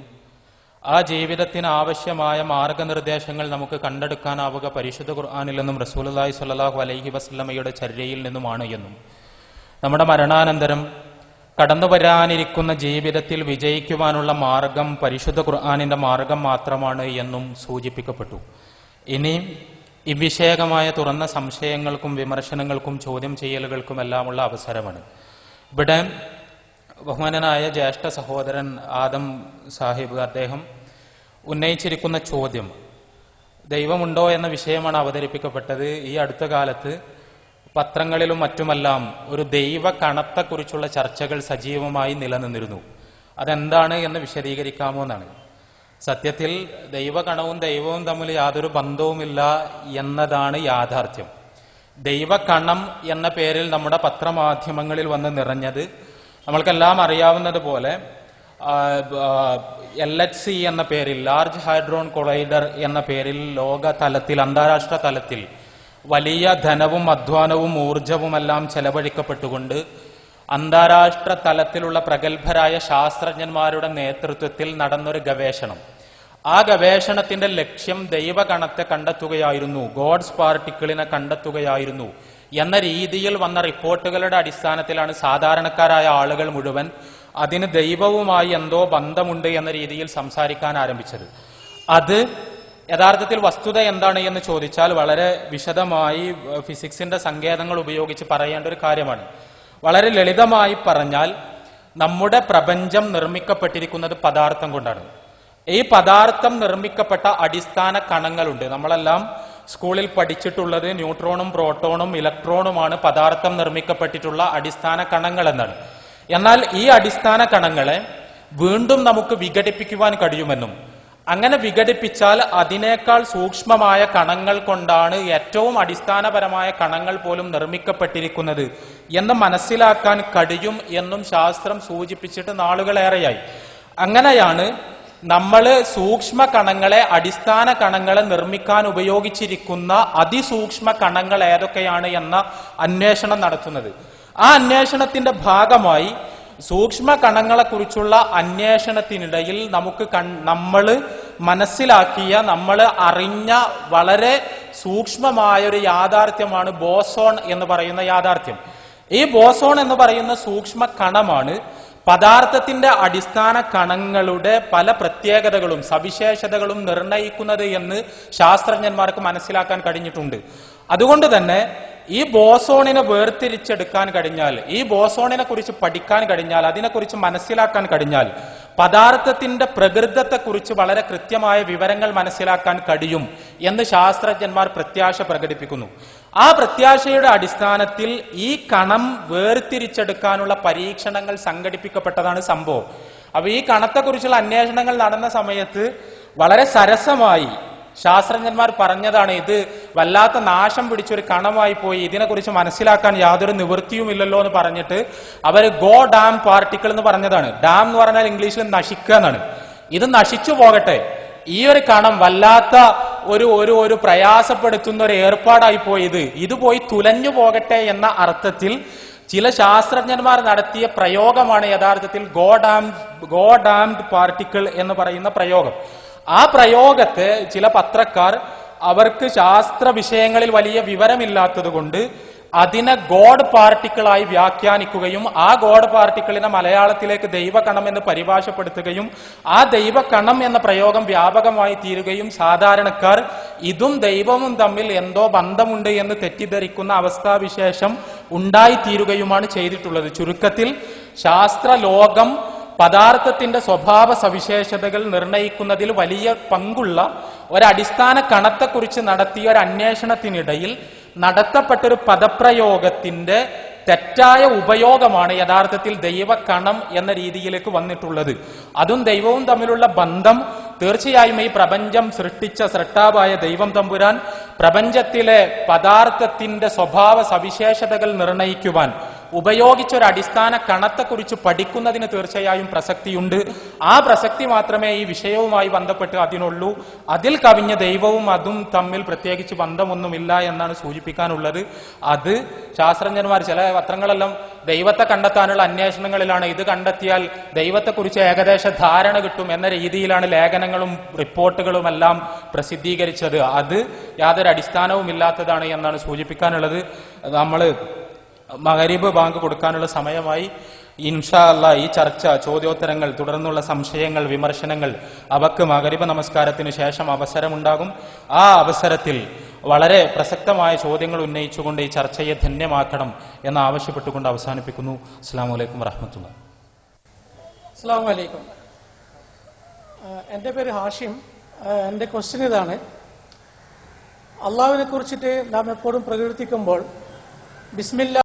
ആ ജീവിതത്തിന് ആവശ്യമായ മാർഗനിർദ്ദേശങ്ങൾ നമുക്ക് കണ്ടെടുക്കാനാവുക പരിശുദ്ധ ഖുർആനിൽ നിന്നും റസൂലുള്ളാഹി സ്വല്ലല്ലാഹു അലൈഹി വസല്ലമയുടെ ചര്യയിൽ നിന്നുമാണ് എന്നും നമ്മുടെ മരണാനന്തരം കടന്നു വരാനിരിക്കുന്ന ജീവിതത്തിൽ വിജയിക്കുവാനുള്ള മാർഗം പരിശുദ്ധ ഖുർആനിന്റെ മാർഗം മാത്രമാണ് എന്നും സൂചിപ്പിക്കപ്പെട്ടു. ഇനി ഈ വിഷയകമായ തുറന്ന സംശയങ്ങൾക്കും വിമർശനങ്ങൾക്കും ചോദ്യം ചെയ്യലുകൾക്കുമെല്ലാമുള്ള അവസരമാണ്. ഇവിടെ ബഹുമാനനായ ജ്യേഷ്ഠ സഹോദരൻ ആദം സാഹിബ് അദ്ദേഹം ഉന്നയിച്ചിരിക്കുന്ന ചോദ്യം ദൈവമുണ്ടോ എന്ന വിഷയമാണ് അവതരിപ്പിക്കപ്പെട്ടത്. ഈ അടുത്ത കാലത്ത് പത്രങ്ങളിലും മറ്റുമെല്ലാം ഒരു ദൈവ കണത്തെക്കുറിച്ചുള്ള ചർച്ചകൾ സജീവമായി നിലനിന്നിരുന്നു. അതെന്താണ് എന്ന് വിശദീകരിക്കാമോ എന്നാണ്. സത്യത്തിൽ ദൈവകണവും ദൈവവും തമ്മിൽ യാതൊരു ബന്ധവുമില്ല എന്നതാണ് യാഥാർത്ഥ്യം. ദൈവകണം എന്ന പേരിൽ നമ്മുടെ പത്രമാധ്യമങ്ങളിൽ വന്ന് നിറഞ്ഞത് നമ്മൾക്കെല്ലാം അറിയാവുന്നത് പോലെ LHC എന്ന പേരിൽ, ലാർജ് ഹൈഡ്രോൺ കൊളൈഡർ എന്ന പേരിൽ ലോക തലത്തിൽ, അന്താരാഷ്ട്ര തലത്തിൽ വലിയ ധനവും അധ്വാനവും ഊർജവുമെല്ലാം ചെലവഴിക്കപ്പെട്ടുകൊണ്ട് അന്താരാഷ്ട്ര തലത്തിലുള്ള പ്രഗത്ഭരായ ശാസ്ത്രജ്ഞന്മാരുടെ നേതൃത്വത്തിൽ നടന്നൊരു ഗവേഷണം. ആ ഗവേഷണത്തിന്റെ ലക്ഷ്യം ദൈവകണത്തെ കണ്ടെത്തുകയായിരുന്നു, ഗോഡ്സ് പാർട്ടിക്കിളിനെ കണ്ടെത്തുകയായിരുന്നു എന്ന രീതിയിൽ വന്ന റിപ്പോർട്ടുകളുടെ അടിസ്ഥാനത്തിലാണ് സാധാരണക്കാരായ ആളുകൾ മുഴുവൻ അതിന് ദൈവവുമായി എന്തോ ബന്ധമുണ്ട് എന്ന രീതിയിൽ സംസാരിക്കാൻ ആരംഭിച്ചത്. അത് യഥാർത്ഥത്തിൽ വസ്തുത എന്താണ് എന്ന് ചോദിച്ചാൽ വളരെ വിശദമായി ഫിസിക്സിന്റെ സങ്കേതങ്ങൾ ഉപയോഗിച്ച് പറയേണ്ട ഒരു കാര്യമാണ്. വളരെ ലളിതമായി പറഞ്ഞാൽ നമ്മുടെ പ്രപഞ്ചം നിർമ്മിക്കപ്പെട്ടിരിക്കുന്നത് പദാർത്ഥം കൊണ്ടാണ്. ഈ പദാർത്ഥം നിർമ്മിക്കപ്പെട്ട അടിസ്ഥാന കണങ്ങളുണ്ട്. നമ്മളെല്ലാം സ്കൂളിൽ പഠിച്ചിട്ടുള്ളത് ന്യൂട്രോണും പ്രോട്ടോണും ഇലക്ട്രോണുമാണ് പദാർത്ഥം നിർമ്മിക്കപ്പെട്ടിട്ടുള്ള അടിസ്ഥാന കണങ്ങൾ എന്നാണ്. എന്നാൽ ഈ അടിസ്ഥാന കണങ്ങളെ വീണ്ടും നമുക്ക് വിഘടിപ്പിക്കുവാൻ കഴിയുമെന്നും അങ്ങനെ വിഘടിപ്പിച്ചാൽ അതിനേക്കാൾ സൂക്ഷ്മമായ കണങ്ങൾ കൊണ്ടാണ് ഏറ്റവും അടിസ്ഥാനപരമായ കണങ്ങൾ പോലും നിർമ്മിക്കപ്പെട്ടിരിക്കുന്നത് എന്ന് മനസ്സിലാക്കാൻ കഴിയും എന്നും ശാസ്ത്രം സൂചിപ്പിച്ചിട്ട് നാളുകളേറെയായി. അങ്ങനെയാണ് നമ്മൾ സൂക്ഷ്മ കണങ്ങളെ, അടിസ്ഥാന കണങ്ങളെ നിർമ്മിക്കാൻ ഉപയോഗിച്ചിരിക്കുന്ന അതിസൂക്ഷ്മ കണങ്ങൾ ഏതൊക്കെയാണ് എന്ന അന്വേഷണം നടത്തുന്നത്. ആ അന്വേഷണത്തിന്റെ ഭാഗമായി സൂക്ഷ്മ കണങ്ങളെ കുറിച്ചുള്ള അന്വേഷണത്തിനിടയിൽ നമ്മൾ മനസ്സിലാക്കിയ, നമ്മൾ അറിഞ്ഞ വളരെ സൂക്ഷ്മമായൊരു യാഥാർത്ഥ്യമാണ് ബോസോൺ എന്ന് പറയുന്ന യാഥാർത്ഥ്യം. ഈ ബോസോൺ എന്ന് പറയുന്ന സൂക്ഷ്മ കണമാണ് പദാർത്ഥത്തിന്റെ അടിസ്ഥാന കണങ്ങളുടെ പല പ്രത്യേകതകളും സവിശേഷതകളും നിർണയിക്കുന്നത് എന്ന് ശാസ്ത്രജ്ഞന്മാർക്ക് മനസ്സിലാക്കാൻ കഴിഞ്ഞിട്ടുണ്ട്. അതുകൊണ്ട് തന്നെ ഈ ബോസോണിനെ വേർതിരിച്ചെടുക്കാൻ കഴിഞ്ഞാൽ, ഈ ബോസോണിനെ കുറിച്ച് പഠിക്കാൻ കഴിഞ്ഞാൽ, അതിനെക്കുറിച്ച് മനസ്സിലാക്കാൻ കഴിഞ്ഞാൽ പദാർത്ഥത്തിന്റെ പ്രകൃതത്തെക്കുറിച്ച് വളരെ കൃത്യമായ വിവരങ്ങൾ മനസ്സിലാക്കാൻ കഴിയും എന്ന് ശാസ്ത്രജ്ഞന്മാർ പ്രത്യാശ പ്രകടിപ്പിക്കുന്നു. ആ പ്രത്യാശയുടെ അടിസ്ഥാനത്തിൽ ഈ കണം വേർതിരിച്ചെടുക്കാനുള്ള പരീക്ഷണങ്ങൾ സംഘടിപ്പിക്കപ്പെട്ടതാണ് സംഭവം. അപ്പൊ ഈ കണത്തെക്കുറിച്ചുള്ള അന്വേഷണങ്ങൾ നടന്ന സമയത്ത് വളരെ സരസമായി ശാസ്ത്രജ്ഞന്മാർ പറഞ്ഞതാണ്, ഇത് വല്ലാത്ത നാശം പിടിച്ചൊരു കണമായി പോയി, ഇതിനെക്കുറിച്ച് മനസ്സിലാക്കാൻ യാതൊരു നിവൃത്തിയുമില്ലല്ലോ എന്ന് പറഞ്ഞിട്ട് അവർ ഗോ ഡാം പാർട്ടിക്കിൾ എന്ന് പറഞ്ഞതാണ്. ഡാം എന്ന് പറഞ്ഞാൽ ഇംഗ്ലീഷിൽ നശിക്കുക എന്നാണ്. ഇത് നശിച്ചു പോകട്ടെ, ഈ ഒരു കണം വല്ലാത്ത ഒരു പ്രയാസപ്പെടുത്തുന്ന ഒരു ഏർപ്പാടായി പോയത്, ഇത് പോയി തുലഞ്ഞു പോകട്ടെ എന്ന അർത്ഥത്തിൽ ചില ശാസ്ത്രജ്ഞന്മാർ നടത്തിയ പ്രയോഗമാണ് യഥാർത്ഥത്തിൽ ഗോ ഡാംഡ് പാർട്ടിക്കിൾ എന്ന് പറയുന്ന പ്രയോഗം. ആ പ്രയോഗത്തെ ചില പത്രക്കാർ അവർക്ക് ശാസ്ത്ര വിഷയങ്ങളിൽ വലിയ വിവരമില്ലാത്തത് കൊണ്ട് അതിനെ ഗോഡ് പാർട്ടിക്കിളായി വ്യാഖ്യാനിക്കുകയും ആ ഗോഡ് പാർട്ടിക്കിളിനെ മലയാളത്തിലേക്ക് ദൈവകണം എന്ന് പരിഭാഷപ്പെടുത്തുകയും ആ ദൈവകണം എന്ന പ്രയോഗം വ്യാപകമായി തീരുകയും സാധാരണക്കാർ ഇതും ദൈവവും തമ്മിൽ എന്തോ ബന്ധമുണ്ട് എന്ന് തെറ്റിദ്ധരിക്കുന്ന അവസ്ഥാവിശേഷം ഉണ്ടായിത്തീരുകയുമാണ് ചെയ്തിട്ടുള്ളത്. ചുരുക്കത്തിൽ ശാസ്ത്രലോകം പദാർത്ഥത്തിന്റെ സ്വഭാവ സവിശേഷതകൾ നിർണയിക്കുന്നതിൽ വലിയ പങ്കുള്ള ഒരടിസ്ഥാന കണത്തെക്കുറിച്ച് നടത്തിയ ഒരു അന്വേഷണത്തിനിടയിൽ നടത്തപ്പെട്ടൊരു പദപ്രയോഗത്തിന്റെ തെറ്റായ ഉപയോഗമാണ് യഥാർത്ഥത്തിൽ ദൈവകണം എന്ന രീതിയിലേക്ക് വന്നിട്ടുള്ളത്. അതും ദൈവവും തമ്മിലുള്ള ബന്ധം തീർച്ചയായും ഈ പ്രപഞ്ചം സൃഷ്ടിച്ച സൃഷ്ടാവായ ദൈവം തമ്പുരാൻ പ്രപഞ്ചത്തിലെ പദാർത്ഥത്തിന്റെ സ്വഭാവ സവിശേഷതകൾ നിർണയിക്കുവാൻ ഉപയോഗിച്ചൊരു അടിസ്ഥാന കണത്തെക്കുറിച്ച് പഠിക്കുന്നതിന് തീർച്ചയായും പ്രസക്തിയുണ്ട്. ആ പ്രസക്തി മാത്രമേ ഈ വിഷയവുമായി ബന്ധപ്പെട്ട് അതിനുള്ളൂ. അതിൽ കവിഞ്ഞ ദൈവവും അതും തമ്മിൽ പ്രത്യേകിച്ച് ബന്ധമൊന്നുമില്ല എന്നാണ് സൂചിപ്പിക്കാനുള്ളത്. അത് ശാസ്ത്രജ്ഞന്മാർ, ചില പത്രങ്ങളെല്ലാം ദൈവത്തെ കണ്ടെത്താനുള്ള അന്വേഷണങ്ങളിലാണ്, ഇത് കണ്ടെത്തിയാൽ ദൈവത്തെക്കുറിച്ച് ഏകദേശ ധാരണ കിട്ടും എന്ന രീതിയിലാണ് ലേഖനങ്ങളും റിപ്പോർട്ടുകളും എല്ലാം പ്രസിദ്ധീകരിച്ചത്. അത് യാതൊരു അടിസ്ഥാനവും ഇല്ലാത്തതാണ് എന്നാണ് സൂചിപ്പിക്കാനുള്ളത്. നമ്മൾ മഗ്‌രിബ് ബാങ്ക് കൊടുക്കാനുള്ള സമയമായി. ഇൻഷാ അല്ലാഹ് ഈ ചർച്ച, ചോദ്യോത്തരങ്ങൾ, തുടർന്നുള്ള സംശയങ്ങൾ, വിമർശനങ്ങൾ അവക്ക് മഗ്‌രിബ് നമസ്കാരത്തിന് ശേഷം അവസരമുണ്ടാകും. ആ അവസരത്തിൽ വളരെ പ്രസക്തമായ ചോദ്യങ്ങൾ ഉന്നയിച്ചുകൊണ്ട് ഈ ചർച്ചയെ ധന്യമാക്കണം എന്ന് ആവശ്യപ്പെട്ടുകൊണ്ട് അവസാനിപ്പിക്കുന്നു. അസ്സലാമു അലൈക്കും വറഹ്മത്തുള്ളാഹി. അസ്സലാമു അലൈക്കും. എൻ്റെ പേര് ഹാഷിം. എൻ്റെ ക്വസ്റ്റ്യൻ ഇതാണ്: അള്ളാഹുവിനെ കുറിച്ചിട്ട് നാം എപ്പോഴും പ്രകീർത്തിക്കുമ്പോൾ ബിസ്മില്ലാ